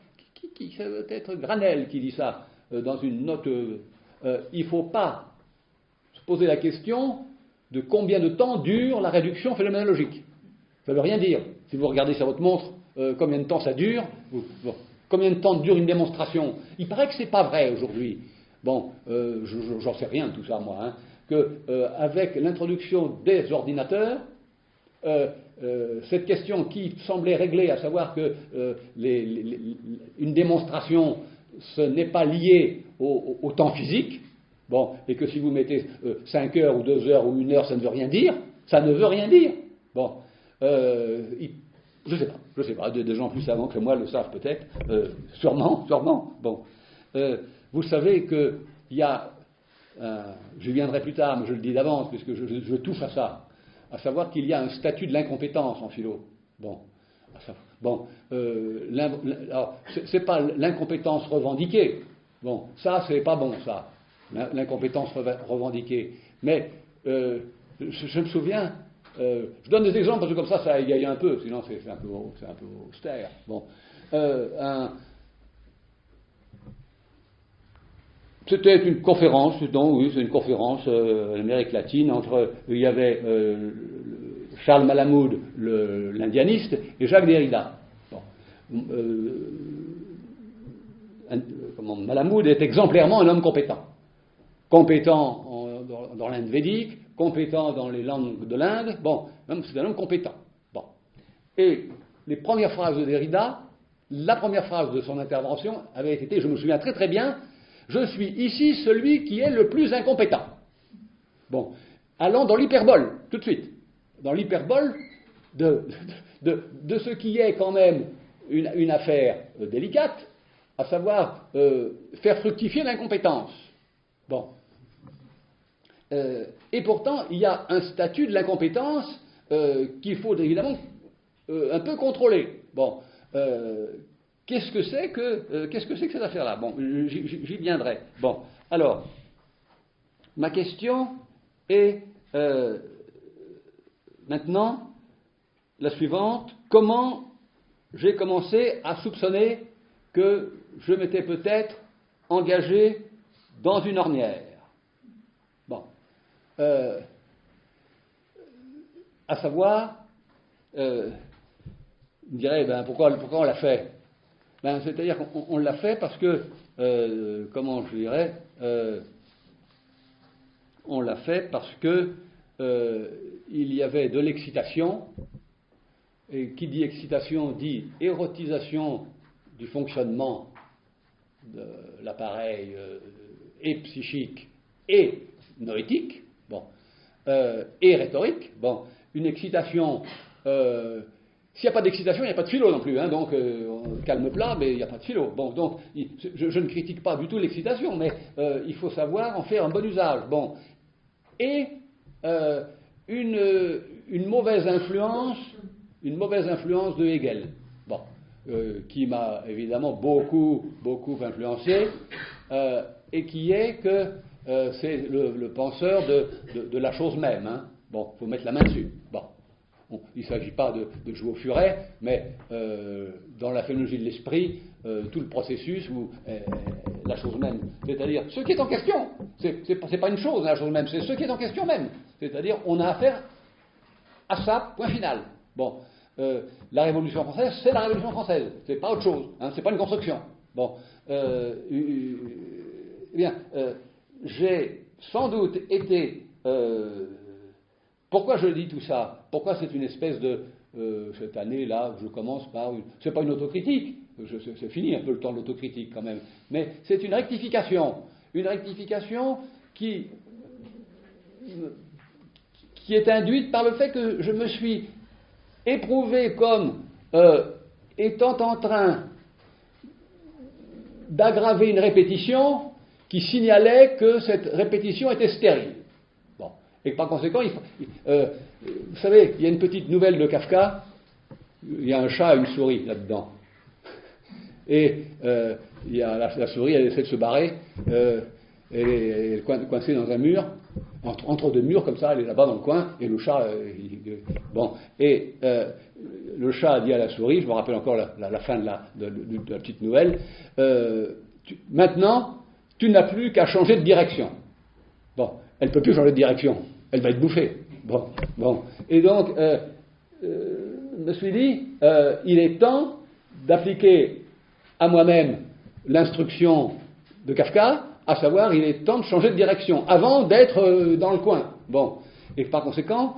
Speaker 1: ça doit être Granel qui dit ça dans une note. Il ne faut pas se poser la question de combien de temps dure la réduction phénoménologique. Ça ne veut rien dire. Si vous regardez sur votre montre combien de temps ça dure, combien de temps dure une démonstration. Il paraît que ce n'est pas vrai aujourd'hui. Bon, j'en sais rien de tout ça, moi. Hein, qu'avec l'introduction des ordinateurs, cette question qui semblait réglée, à savoir que une démonstration, ce n'est pas lié au temps physique, bon, et que si vous mettez 5 heures ou 2 heures ou 1 heure, ça ne veut rien dire, ça ne veut rien dire. Bon, je sais pas, des gens plus savants que moi le savent peut-être, sûrement. Bon, vous savez qu'il y a, je viendrai plus tard, mais je le dis d'avance, puisque je touche à ça, à savoir qu'il y a un statut de l'incompétence en philo. Bon, alors, c'est pas l'incompétence revendiquée. Bon, ça, c'est pas bon, ça, l'incompétence revendiquée. Mais je me souviens, je donne des exemples parce que comme ça égaye un peu, sinon c'est un peu austère. Bon, c'était une conférence, c'est une conférence en Amérique latine entre, il y avait Charles Malamud, l'indianiste, et Jacques Derrida. Bon, Malamud est exemplairement un homme compétent. Compétent dans l'Inde védique, compétent dans les langues de l'Inde, bon, c'est un homme compétent. Bon. Et les premières phrases de Derrida, la première phrase de son intervention avait été, je me souviens très très bien, je suis ici celui qui est le plus incompétent. Bon, allons dans l'hyperbole, tout de suite. Dans l'hyperbole de ce qui est quand même une affaire délicate, à savoir faire fructifier l'incompétence. Bon. Et pourtant, il y a un statut de l'incompétence qu'il faut évidemment un peu contrôler. Bon. Qu'est-ce que c'est que cette affaire-là? Bon, j'y viendrai. Bon, alors, ma question est maintenant la suivante. Comment j'ai commencé à soupçonner que je m'étais peut-être engagé dans une ornière? Bon. À savoir, vous me direz, pourquoi on l'a fait? C'est-à-dire qu'on l'a fait parce que, comment je dirais, on l'a fait parce que il y avait de l'excitation, et qui dit excitation dit érotisation du fonctionnement de l'appareil et psychique et noétique, bon, et rhétorique. Bon, une excitation, s'il n'y a pas d'excitation, il n'y a pas de philo non plus, hein, donc calme plat, mais il n'y a pas de philo. Bon, donc je ne critique pas du tout l'excitation, mais il faut savoir en faire un bon usage. Bon, et une mauvaise influence de Hegel, bon, qui m'a évidemment beaucoup influencé, et qui est que c'est le penseur de la chose même. Hein. Bon, il faut mettre la main dessus. Bon. Il ne s'agit pas de jouer au furet, mais dans la phénoménologie de l'esprit, tout le processus où la chose même, c'est-à-dire ce qui est en question, c'est pas une chose la chose même, c'est ce qui est en question même, c'est-à-dire on a affaire à ça, point final. Bon, la Révolution française, c'est la Révolution française, c'est pas autre chose, hein, c'est pas une construction. Bon, j'ai sans doute été pourquoi je dis tout ça? Pourquoi c'est une espèce de... cette année-là, je commence par... C'est pas une autocritique, c'est fini un peu le temps de l'autocritique quand même, mais c'est une rectification qui est induite par le fait que je me suis éprouvé comme étant en train d'aggraver une répétition qui signalait que cette répétition était stérile. Et par conséquent, vous savez, il y a une petite nouvelle de Kafka, il y a un chat et une souris là-dedans. Et il y a la souris, elle essaie de se barrer, elle est coincée dans un mur, entre deux murs comme ça, elle est là-bas dans le coin, et le chat... le chat dit à la souris, je me rappelle encore la fin de la petite nouvelle, maintenant, tu n'as plus qu'à changer de direction. Bon, elle ne peut plus changer de direction, elle va être bouffée. Bon. Et donc, je me suis dit, il est temps d'appliquer à moi-même l'instruction de Kafka, à savoir, il est temps de changer de direction, avant d'être dans le coin. Bon, et par conséquent,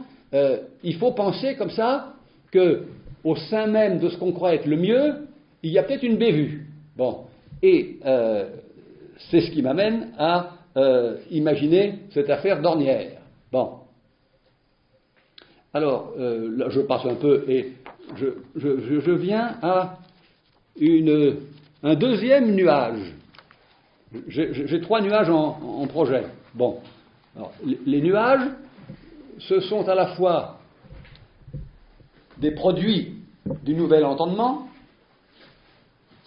Speaker 1: il faut penser comme ça, qu'au sein même de ce qu'on croit être le mieux, il y a peut-être une bévue. Bon, et c'est ce qui m'amène à imaginer cette affaire d'ornière. Bon. Alors, là, je passe un peu et je viens à un deuxième nuage. J'ai trois nuages en projet. Bon. Alors, les nuages, ce sont à la fois des produits du nouvel entendement.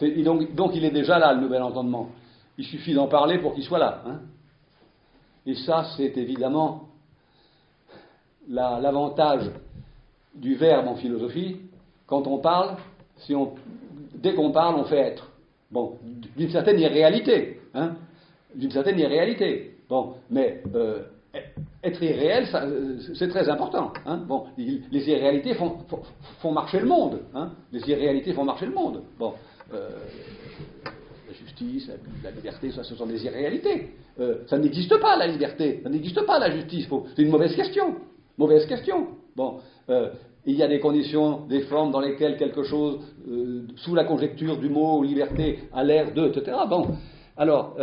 Speaker 1: Donc il est déjà là, le nouvel entendement. Il suffit d'en parler pour qu'il soit là. Hein. Et ça, c'est évidemment l'avantage du verbe en philosophie. Quand on parle, dès qu'on parle, on fait être. Bon, d'une certaine irréalité. Hein, d'une certaine irréalité. Bon, mais être irréel, c'est très important. Hein. Bon, les irréalités font marcher le monde. Hein. Les irréalités font marcher le monde. Bon. La justice, la liberté, ça, ce sont des irréalités. Ça n'existe pas, la liberté. Ça n'existe pas, la justice. C'est une mauvaise question. Mauvaise question. Bon, il y a des conditions, des formes dans lesquelles quelque chose, sous la conjecture du mot liberté, a l'air de, etc. Bon, alors,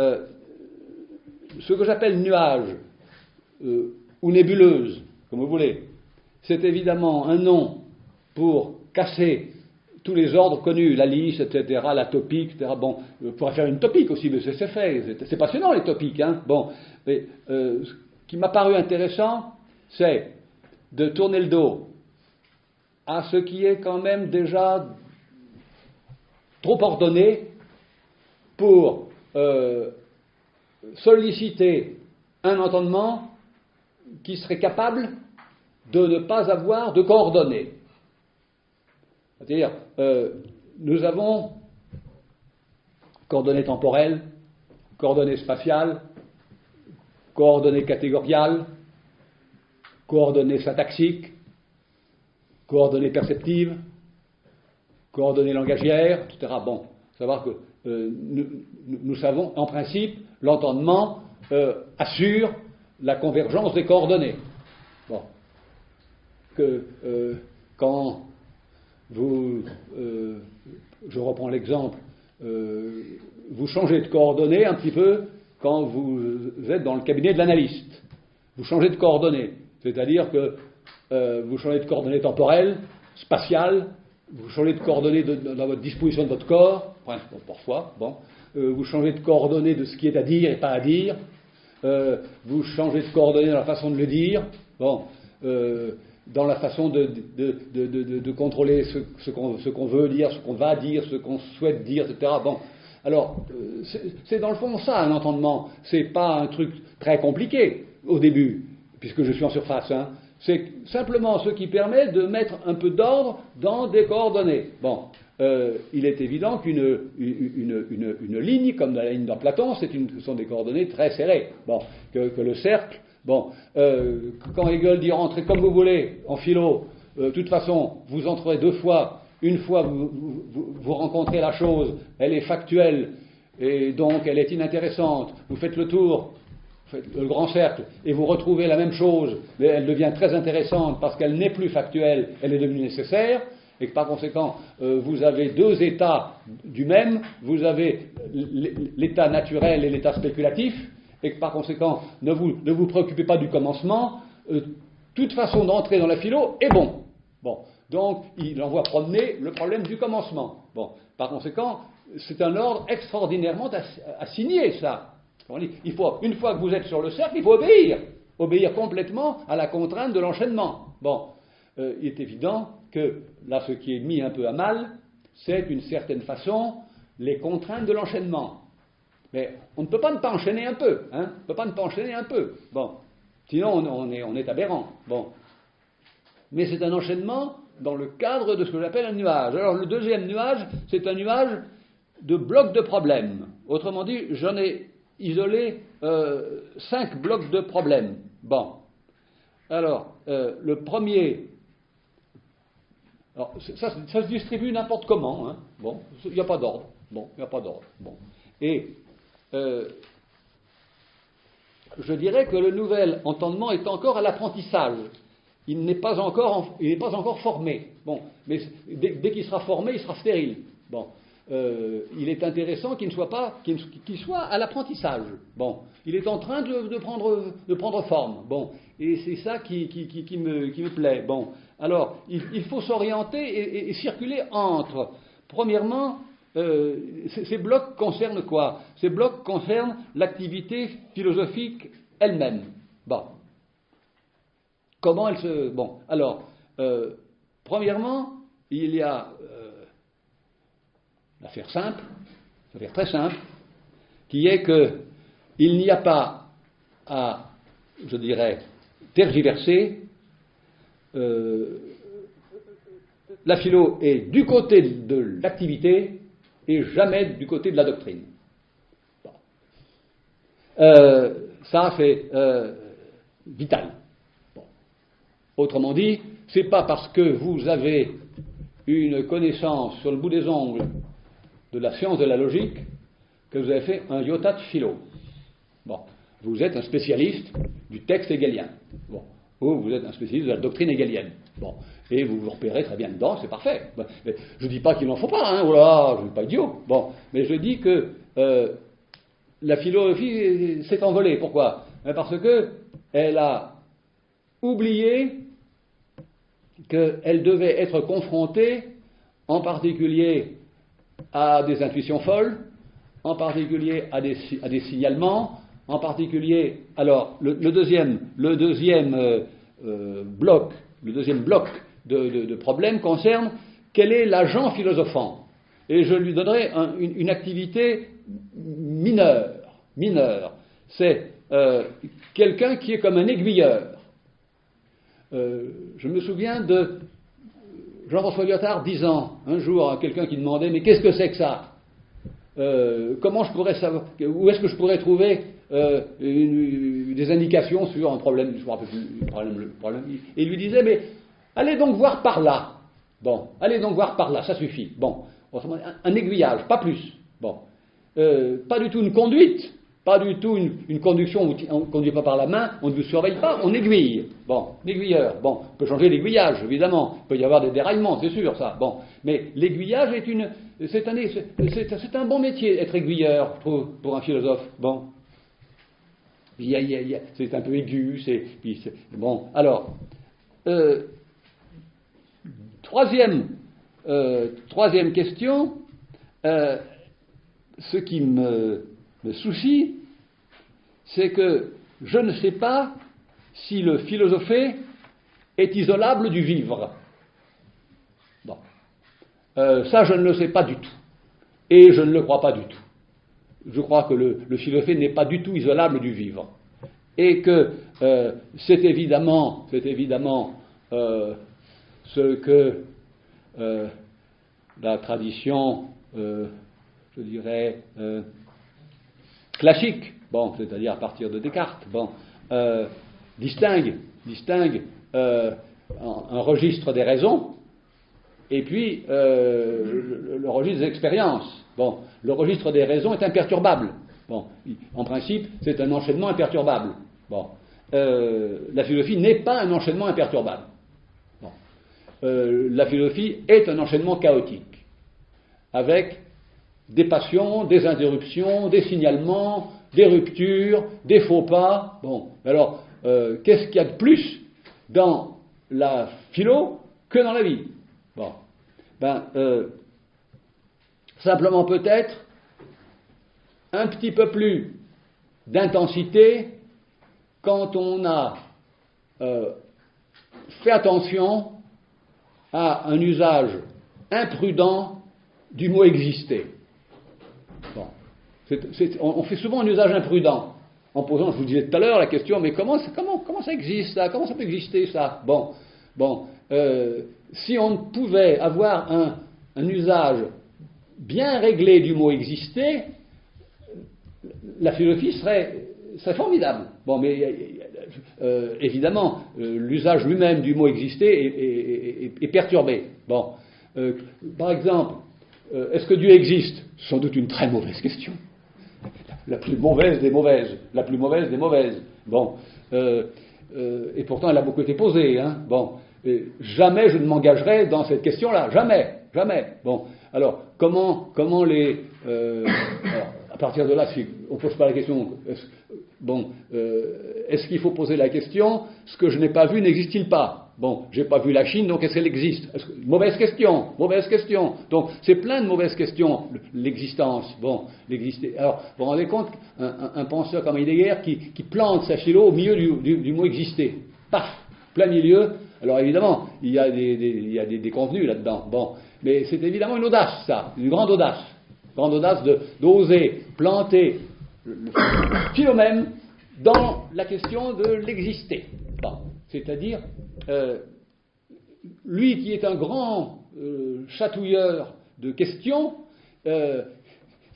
Speaker 1: ce que j'appelle nuage ou nébuleuse, comme vous voulez, c'est évidemment un nom pour casser tous les ordres connus, la lisse, etc., la topique, etc. Bon, on pourrait faire une topique aussi, mais c'est fait. C'est passionnant, les topiques. Hein. Bon, mais ce qui m'a paru intéressant, c'est de tourner le dos à ce qui est quand même déjà trop ordonné pour solliciter un entendement qui serait capable de ne pas avoir de coordonnées. C'est-à-dire, nous avons coordonnées temporelles, coordonnées spatiales, coordonnées catégoriales, coordonnées syntaxiques, coordonnées perceptives, coordonnées langagières, etc. Bon, savoir que nous savons, en principe, l'entendement assure la convergence des coordonnées. Bon. Que quand vous, je reprends l'exemple, vous changez de coordonnées un petit peu quand vous êtes dans le cabinet de l'analyste. Vous changez de coordonnées, c'est-à-dire que vous changez de coordonnées temporelles, spatiales, vous changez de coordonnées dans votre disposition de votre corps, enfin, parfois, bon, vous changez de coordonnées de ce qui est à dire et pas à dire, vous changez de coordonnées dans la façon de le dire, bon, dans la façon de contrôler ce qu'on veut dire, ce qu'on va dire, ce qu'on souhaite dire, etc. Bon, alors, c'est dans le fond ça, un entendement. C'est pas un truc très compliqué au début, puisque je suis en surface, hein. C'est simplement ce qui permet de mettre un peu d'ordre dans des coordonnées. Bon, il est évident qu'une ligne, comme la ligne dans Platon, ce sont des coordonnées très serrées. Bon, que le cercle, bon, quand Hegel dit rentrez comme vous voulez en philo, de toute façon, vous entrez deux fois. Une fois vous rencontrez la chose, elle est factuelle et donc elle est inintéressante. Vous faites le tour. Le grand cercle, et vous retrouvez la même chose, mais elle devient très intéressante parce qu'elle n'est plus factuelle, elle est devenue nécessaire, et que par conséquent, vous avez deux états du même, vous avez l'état naturel et l'état spéculatif, et que par conséquent, ne vous préoccupez pas du commencement, toute façon d'entrer dans la philo est bon. Bon, donc il envoie promener le problème du commencement. Bon, par conséquent, c'est un ordre extraordinairement assigné, ça. Il faut, une fois que vous êtes sur le cercle, il faut obéir complètement à la contrainte de l'enchaînement. Bon, il est évident que là, ce qui est mis un peu à mal, c'est d'une certaine façon les contraintes de l'enchaînement. Mais on ne peut pas ne pas enchaîner un peu, hein. On ne peut pas ne pas enchaîner un peu. Bon, sinon on est aberrant. Bon, mais c'est un enchaînement dans le cadre de ce que j'appelle un nuage. Alors le deuxième nuage, c'est un nuage de blocs de problèmes. Autrement dit, j'en ai isolé 5 blocs de problèmes. Bon. Alors, le premier, alors, ça se distribue n'importe comment, hein. Bon, il n'y a pas d'ordre. Bon, il n'y a pas d'ordre. Bon. Et je dirais que le nouvel entendement est encore à l'apprentissage. Il n'est pas encore formé. Bon, mais dès qu'il sera formé, il sera stérile. Bon. Il est intéressant qu'il soit à l'apprentissage. Bon, il est en train de prendre forme. Bon, et c'est ça qui me plaît. Bon, alors il faut s'orienter et circuler entre. Premièrement, ces blocs concernent quoi? Ces blocs concernent l'activité philosophique elle-même. Bon, comment elle se. Bon, alors, premièrement, il y a l'affaire simple, l'affaire très simple, qui est qu'il n'y a pas à, je dirais, tergiverser. La philo est du côté de l'activité et jamais du côté de la doctrine. Bon. Ça, c'est vital. Bon. Autrement dit, c'est pas parce que vous avez une connaissance sur le bout des ongles de la science de la logique que vous avez fait un iota de philo. Bon, vous êtes un spécialiste du texte hegelien. Bon, ou vous êtes un spécialiste de la doctrine hegelienne. Bon, et vous vous repérez très bien dedans, c'est parfait. Bon, je ne dis pas qu'il n'en faut pas, hein, voilà, je ne suis pas idiot. Bon, mais je dis que la philosophie s'est envolée. Pourquoi? Parce que elle a oublié qu'elle devait être confrontée, en particulier à des intuitions folles, en particulier à des signalements, en particulier. Alors, le deuxième bloc de problèmes concerne quel est l'agent philosophant. Et je lui donnerai une activité mineure. C'est quelqu'un qui est comme un aiguilleur. Je me souviens de Jean-François Lyotard disant un jour à quelqu'un qui demandait « Mais qu'est-ce que c'est que ça ? Comment je pourrais savoir, où est-ce que je pourrais trouver des indications sur un problème, je ne me rappelle plus le problème. Et il lui disait « Mais allez donc voir par là. Bon, allez donc voir par là, ça suffit. Bon, un aiguillage, pas plus. Bon, pas du tout une conduite, Pas du tout une conduction où on ne conduit pas par la main, on ne vous surveille pas, on aiguille. Bon, l'aiguilleur. Bon, on peut changer l'aiguillage, évidemment. Il peut y avoir des déraillements, c'est sûr, ça. Bon, mais l'aiguillage c'est un bon métier, être aiguilleur, je trouve, pour un philosophe. Bon. C'est un peu aigu, bon. Alors, troisième question, ce qui me soucie, c'est que je ne sais pas si le philosopher est isolable du vivre. Bon. Ça, je ne le sais pas du tout. Et je ne le crois pas du tout. Je crois que le philosopher n'est pas du tout isolable du vivre. Et que c'est évidemment ce que la tradition, je dirais, classique, bon, c'est-à-dire à partir de Descartes, bon, distingue un registre des raisons et puis le registre des expériences. Bon, le registre des raisons est imperturbable. Bon, en principe, c'est un enchaînement imperturbable. Bon, la philosophie n'est pas un enchaînement imperturbable. Bon, la philosophie est un enchaînement chaotique, avec des passions, des interruptions, des signalements, des ruptures, des faux pas. Bon, alors, qu'est-ce qu'il y a de plus dans la philo que dans la vie? Bon, simplement peut-être un petit peu plus d'intensité quand on a fait attention à un usage imprudent du mot exister. Bon. On fait souvent un usage imprudent en posant, je vous disais tout à l'heure, la question, mais comment ça existe ça? Comment ça peut exister ça? Bon, si on pouvait avoir un usage bien réglé du mot exister, la philosophie serait formidable. Bon, mais évidemment, l'usage lui-même du mot exister est perturbé. Bon, par exemple, est-ce que Dieu existe? Sans doute une très mauvaise question. La plus mauvaise des mauvaises. La plus mauvaise des mauvaises. Bon, et pourtant elle a beaucoup été posée. Hein. Bon, jamais je ne m'engagerai dans cette question-là. Jamais. Bon, alors comment les alors, à partir de là, si on ne pose pas la question, est-ce qu'il faut poser la question, ce que je n'ai pas vu n'existe-t-il pas? Bon, j'ai pas vu la Chine, donc est-ce qu'elle existe? Mauvaise question. Donc, c'est plein de mauvaises questions, l'existence. Bon, l'exister. Alors, vous vous rendez compte, un penseur comme Heidegger qui plante sa philo au milieu du mot exister. Paf, plein milieu. Alors, évidemment, il y a des contenus là-dedans. Bon, mais c'est évidemment une audace, ça, une grande audace. Grande audace d'oser planter le philo même dans la question de l'exister. Bon, c'est-à-dire, lui qui est un grand chatouilleur de questions,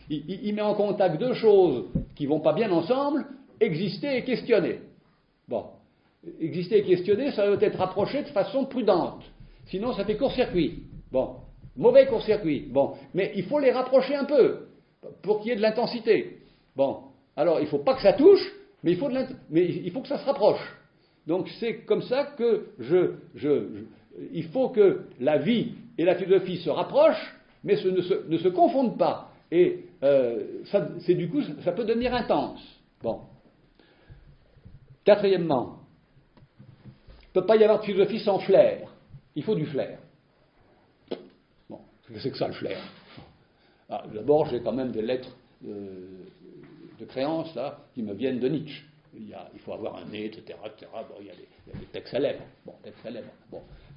Speaker 1: il met en contact deux choses qui ne vont pas bien ensemble, exister et questionner. Bon, exister et questionner, ça doit être approché de façon prudente, sinon ça fait court-circuit. Bon, mauvais court-circuit. Bon, mais il faut les rapprocher un peu pour qu'il y ait de l'intensité. Bon, alors il ne faut pas que ça touche, mais il faut que ça se rapproche. Donc c'est comme ça que il faut que la vie et la philosophie se rapprochent, mais ne se confondent pas. Et du coup, ça peut devenir intense. Bon. Quatrièmement, il ne peut pas y avoir de philosophie sans flair. Il faut du flair. Bon, qu'est-ce que c'est que ça, le flair? D'abord, j'ai quand même des lettres de créance là, qui me viennent de Nietzsche. Il faut avoir un nez, etc. Bon, il y a des textes célèbres. Bon,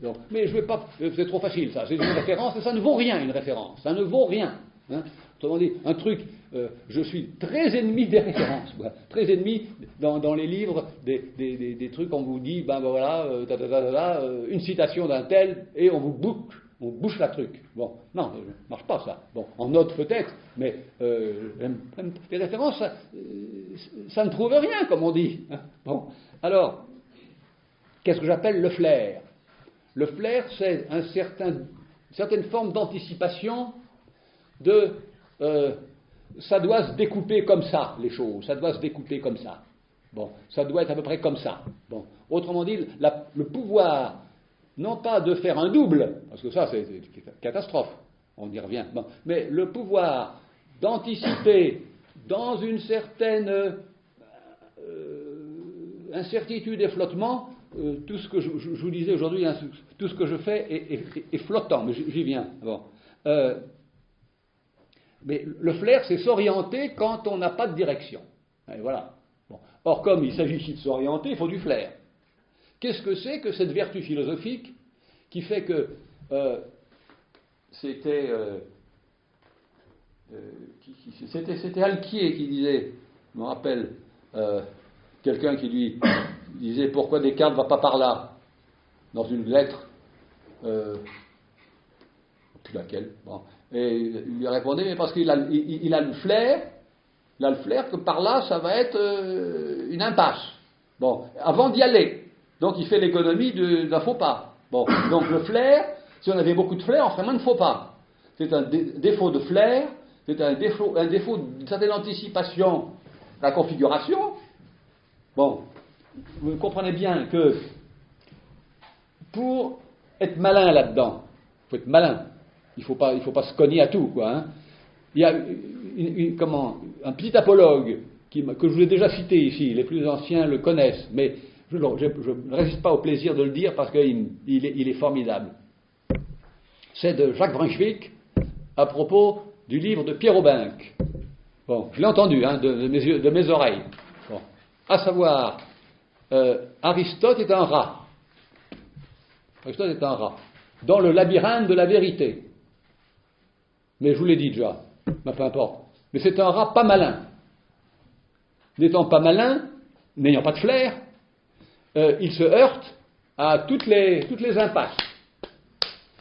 Speaker 1: donc, mais je ne vais pas. C'est trop facile, ça. C'est une référence, et ça ne vaut rien, une référence. Ça ne vaut rien. Hein. Autrement dit, un truc. Je suis très ennemi des références. Très ennemi dans les livres des trucs, on vous dit, voilà, une citation d'un tel, et on bouche la truc. Bon, non, ça ne marche pas ça. Bon, en note peut-être, mais les références, ça ne prouve rien, comme on dit. Bon, alors, qu'est-ce que j'appelle le flair? Le flair, c'est une certaine forme d'anticipation de ça doit se découper comme ça, les choses, ça doit se découper comme ça. Bon, ça doit être à peu près comme ça. Bon, autrement dit, le pouvoir, non pas de faire un double, parce que ça c'est une catastrophe, on y revient, bon, mais le pouvoir d'anticiper dans une certaine incertitude et flottement, tout ce que je vous disais aujourd'hui, hein, tout ce que je fais est flottant, mais j'y viens. Bon. Mais le flair, c'est s'orienter quand on n'a pas de direction. Et voilà. Bon. Or, comme il s'agit ici de s'orienter, il faut du flair. Qu'est-ce que c'est que cette vertu philosophique qui fait que c'était Alquier qui disait, je me rappelle, quelqu'un qui lui disait pourquoi Descartes ne va pas par là, dans une lettre, plus laquelle, bon. Et il lui répondait, mais parce qu'il a le flair, que par là, ça va être une impasse. Bon, avant d'y aller. Donc il fait l'économie d'un faux pas. Bon, donc le flair, si on avait beaucoup de flair, on ferait moins de faux pas. C'est un défaut de flair, c'est un défaut d'une certaine anticipation de la configuration. Bon, vous comprenez bien que pour être malin là-dedans, il faut être malin. Il faut pas se cogner à tout, quoi. Hein. Il y a un petit apologue que je vous ai déjà cité ici, les plus anciens le connaissent, mais je ne résiste pas au plaisir de le dire parce qu'il est formidable. C'est de Jacques Brunswick à propos du livre de Pierre Aubinck. Bon, je l'ai entendu hein, de mes oreilles. Bon. À savoir, Aristote est un rat. Aristote est un rat. Dans le labyrinthe de la vérité. Mais je vous l'ai dit déjà, mais peu importe. Mais c'est un rat pas malin. N'étant pas malin, n'ayant pas de flair, il se heurte à toutes les impasses.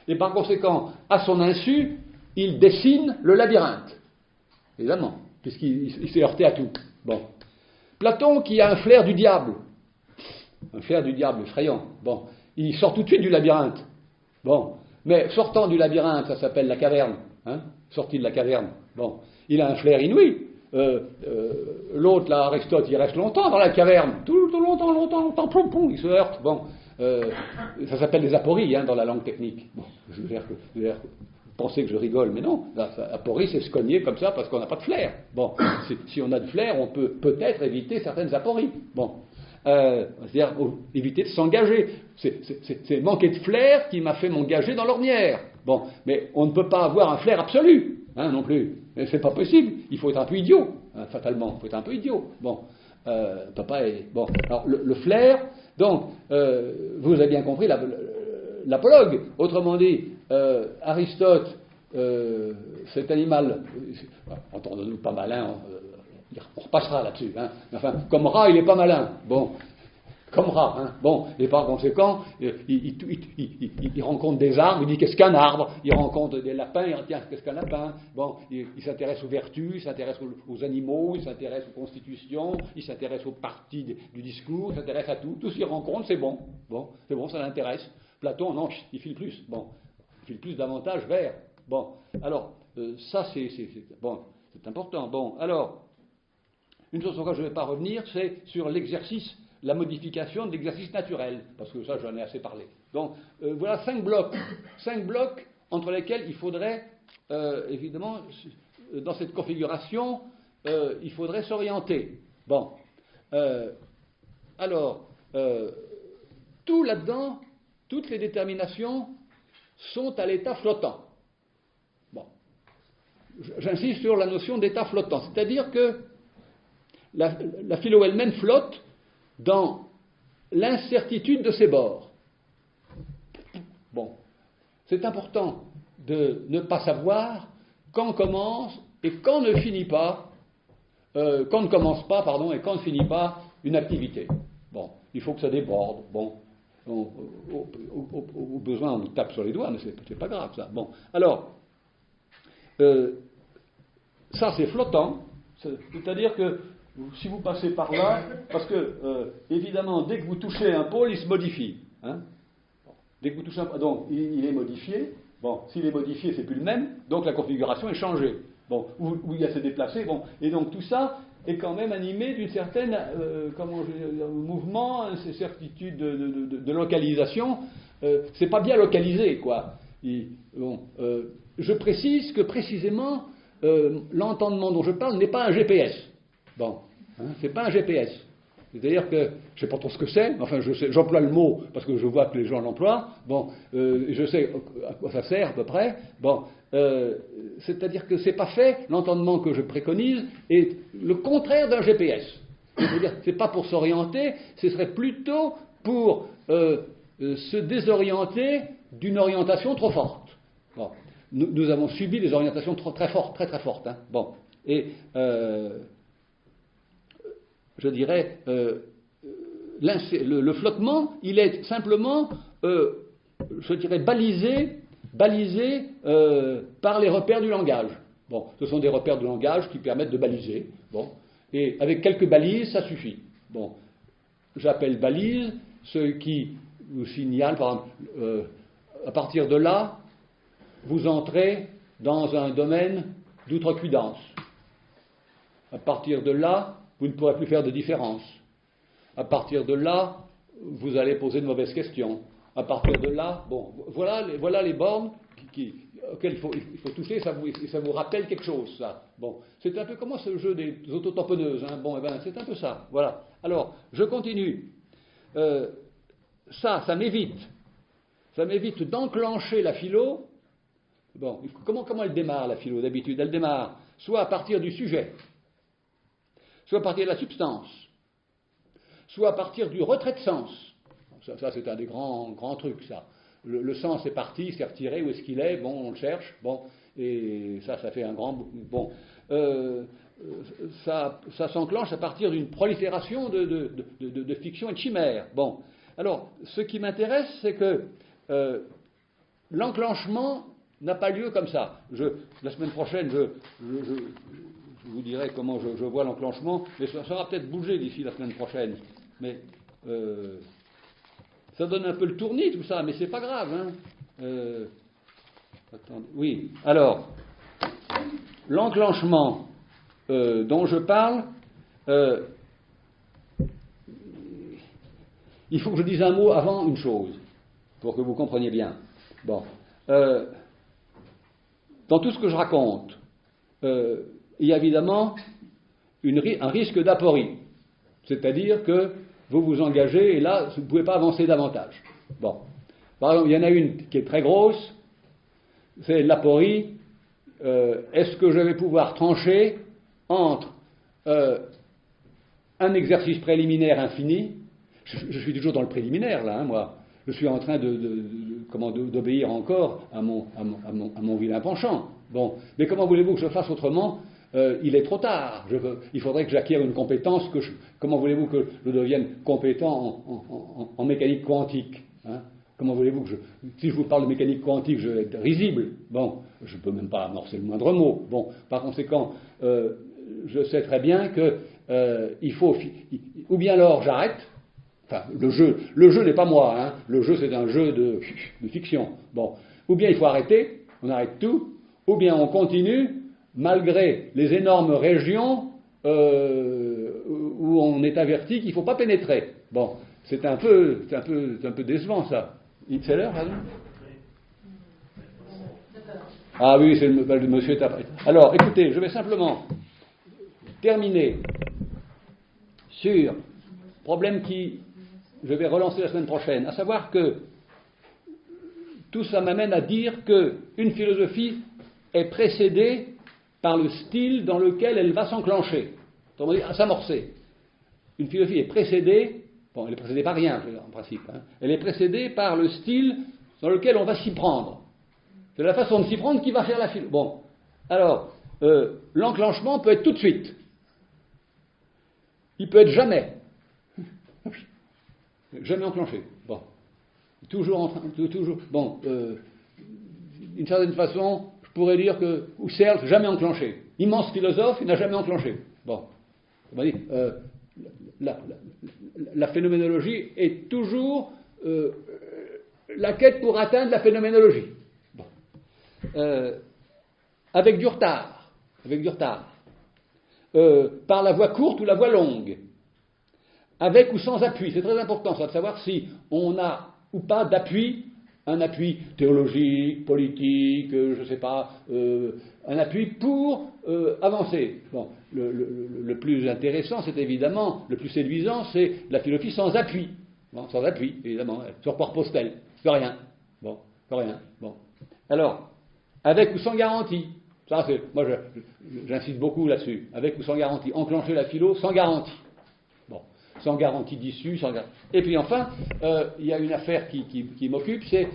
Speaker 1: Et par conséquent, à son insu, il dessine le labyrinthe. Évidemment, puisqu'il s'est heurté à tout. Bon. Platon, qui a un flair du diable effrayant, bon, il sort tout de suite du labyrinthe. Bon. Mais sortant du labyrinthe, ça s'appelle la caverne. Hein, sorti de la caverne. Bon, il a un flair inouï. L'autre, là, Aristote, il reste longtemps dans la caverne. Tout longtemps, plom, il se heurte. Bon, ça s'appelle des apories hein, dans la langue technique. Bon, je veux dire que vous pensez que je rigole, mais non. Aporie, c'est se cogner comme ça parce qu'on n'a pas de flair. Bon, si on a de flair, on peut peut-être éviter certaines apories. Bon. C'est-à-dire éviter de s'engager. C'est manquer de flair qui m'a fait m'engager dans l'ornière. Bon, mais on ne peut pas avoir un flair absolu, hein, non plus. Mais c'est pas possible. Il faut être un peu idiot, hein, fatalement. Il faut être un peu idiot. Bon, peut pas. Bon, alors le flair. Donc, vous avez bien compris l'apologue. Autrement dit, Aristote, cet animal, entendons-nous pas malin. On repassera là-dessus. Hein. Enfin, comme rat, il n'est pas malin. Bon, comme rat. Hein. Bon, et par conséquent, il rencontre des arbres, il dit qu'est-ce qu'un arbre. Il rencontre des lapins, il dit tiens, qu'est-ce qu'un lapin. Bon, il s'intéresse aux vertus, il s'intéresse aux animaux, il s'intéresse aux constitutions, il s'intéresse aux parties du discours, il s'intéresse à tout. Tout ce qu'il rencontre, c'est bon. Bon, c'est bon, ça l'intéresse. Platon, non, il file plus. Bon, il file plus davantage vers. Bon, alors, ça, c'est bon, c'est important. Bon, alors. Une chose sur laquelle je ne vais pas revenir, c'est sur l'exercice, la modification de l'exercice naturel, parce que ça, j'en ai assez parlé. Donc, voilà 5 blocs entre lesquels il faudrait, évidemment, dans cette configuration, il faudrait s'orienter. Bon. Alors, tout là-dedans, toutes les déterminations sont à l'état flottant. Bon. J'insiste sur la notion d'état flottant, c'est-à-dire que la philo elle-même flotte dans l'incertitude de ses bords. Bon, c'est important de ne pas savoir quand commence et quand ne finit pas, quand ne commence pas, pardon, et quand ne finit pas une activité. Bon, il faut que ça déborde. Bon, au besoin, on nous tape sur les doigts, mais c'est pas grave ça. Bon, alors, ça c'est flottant, c'est-à-dire que si vous passez par là, parce que, évidemment, dès que vous touchez un pôle, il se modifie. Hein. Dès que vous touchez un pôle, donc il est modifié. Bon, s'il est modifié, c'est plus le même, donc la configuration est changée. où il y a ces déplacés, et donc tout ça est quand même animé d'une certaine mouvement, une certitude de localisation. C'est pas bien localisé, quoi. Je précise que précisément l'entendement dont je parle n'est pas un GPS. C'est pas un GPS. C'est-à-dire que, je ne sais pas trop ce que c'est, enfin j'emploie le mot parce que je vois que les gens l'emploient, je sais à quoi ça sert à peu près, c'est-à-dire que c'est pas fait, l'entendement que je préconise est le contraire d'un GPS. C'est-à-dire que c'est pas pour s'orienter, ce serait plutôt pour se désorienter d'une orientation trop forte. Nous avons subi des orientations très fortes, très très fortes. Je dirais, le flottement, il est simplement, je dirais, balisé par les repères du langage. Ce sont des repères du langage qui permettent de baliser. Et avec quelques balises, ça suffit. J'appelle balises ce qui vous signale, par exemple, à partir de là, vous entrez dans un domaine d'outrecuidance. À partir de là, vous ne pourrez plus faire de différence. À partir de là, vous allez poser de mauvaises questions. À partir de là, voilà les bornes auxquelles il faut toucher, et ça vous rappelle quelque chose, ça. C'est un peu comme ce jeu des autotamponneuses. C'est un peu ça. Voilà. Alors, je continue. Ça m'évite d'enclencher la philo. Comment elle démarre, la philo, d'habitude? Elle démarre soit à partir du sujet, soit à partir de la substance, soit à partir du retrait de sens. Ça c'est un des grands trucs, ça. Le sens est parti, c'est retiré, où est-ce qu'il est? On le cherche, et ça fait un grand... ça s'enclenche à partir d'une prolifération de fiction et de chimères. Alors, ce qui m'intéresse, c'est que l'enclenchement n'a pas lieu comme ça. La semaine prochaine, je vous dirai comment je vois l'enclenchement, mais ça va peut-être bouger d'ici la semaine prochaine. Mais ça donne un peu le tournis, tout ça, mais c'est pas grave. Attendez. Oui, alors, l'enclenchement dont je parle, il faut que je dise un mot avant une chose, pour que vous compreniez bien. Dans tout ce que je raconte, il y a évidemment un risque d'aporie. C'est-à-dire que vous vous engagez et là, vous ne pouvez pas avancer davantage. Par exemple, il y en a une qui est très grosse, c'est l'aporie. Est-ce que je vais pouvoir trancher entre un exercice préliminaire infini? Je suis toujours dans le préliminaire, là, moi. Je suis en train d'obéir encore à mon vilain penchant. Mais comment voulez-vous que je fasse autrement? Il est trop tard. Il faudrait que j'acquière une compétence. Comment voulez-vous que je devienne compétent en mécanique quantique? Comment voulez-vous que si je vous parle de mécanique quantique, je vais être risible. Je ne peux même pas amorcer le moindre mot. Par conséquent, je sais très bien que il faut... Ou bien alors j'arrête. Enfin, le jeu n'est pas moi, le jeu c'est un jeu de fiction. Ou bien il faut arrêter, on arrête tout, ou bien on continue, malgré les énormes régions où on est averti qu'il ne faut pas pénétrer. C'est un peu décevant, ça. C'est l'heure, pardon? Ah oui, c'est le monsieur est après. Alors, écoutez, je vais simplement terminer sur problème qui je vais relancer la semaine prochaine, à savoir que tout ça m'amène à dire qu'une philosophie est précédée par le style dans lequel elle va s'enclencher, autrement dit, à s'amorcer. Une philosophie est précédée, elle est précédée par rien en principe, elle est précédée par le style dans lequel on va s'y prendre. C'est la façon de s'y prendre qui va faire la philosophie. Alors, l'enclenchement peut être tout de suite. Il peut être jamais. Jamais enclenché. Toujours en train. D'une certaine façon, je pourrais dire que Husserl, jamais enclenché. Immense philosophe, il n'a jamais enclenché. La phénoménologie est toujours la quête pour atteindre la phénoménologie. Avec du retard. avec du retard, par la voie courte ou la voie longue, avec ou sans appui. C'est très important ça de savoir si on a ou pas d'appui, un appui théologique, politique, je ne sais pas, un appui pour avancer. Bon, le plus intéressant, c'est évidemment, le plus séduisant, c'est la philosophie sans appui. Bon, sans appui, évidemment, sur porte-postelle, sur rien. Bon, sur rien. Bon. Alors, avec ou sans garantie. Ça, moi, j'insiste beaucoup là-dessus. Avec ou sans garantie. Enclencher la philo sans garantie. Bon, sans garantie d'issue. Et puis enfin, il y a une affaire qui m'occupe, c'est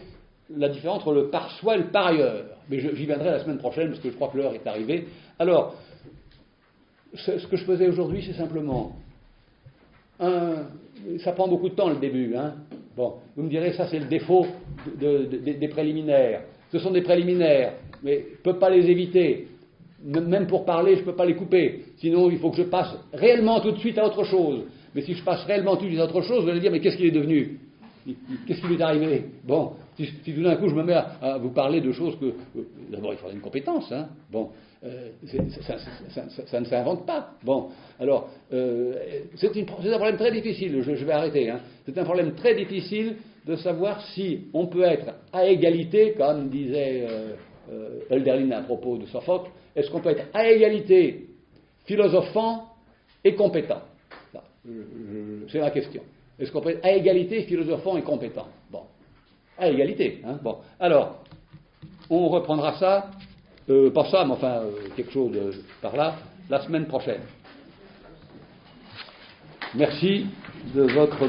Speaker 1: la différence entre le par soi et le par ailleurs. Mais j'y viendrai la semaine prochaine, parce que je crois que l'heure est arrivée. Alors, ce que je faisais aujourd'hui, c'est simplement ça prend beaucoup de temps le début. Hein. Bon, vous me direz, ça c'est le défaut des préliminaires. Ce sont des préliminaires, mais je ne peux pas les éviter. Même pour parler, je ne peux pas les couper. Sinon, il faut que je passe réellement tout de suite à autre chose. Mais si je passe réellement tout de suite à autre chose, vous allez dire, mais qu'est-ce qu'il est devenu? Qu'est-ce qui lui est arrivé? Bon, si tout d'un coup je me mets à vous parler de choses que... D'abord, il faudrait une compétence. Hein. Bon, ça ne s'invente pas. Bon, alors, c'est un problème très difficile, je vais arrêter. Hein. C'est un problème très difficile de savoir si on peut être à égalité, comme disait Hölderlin à propos de Sophocle, est-ce qu'on peut être à égalité philosophant et compétent? C'est ma question. Est-ce qu'on peut être à égalité philosophant et compétent? Bon, à égalité. Hein. Bon, alors, on reprendra ça, pas ça, mais enfin, quelque chose par là, la semaine prochaine. Merci de votre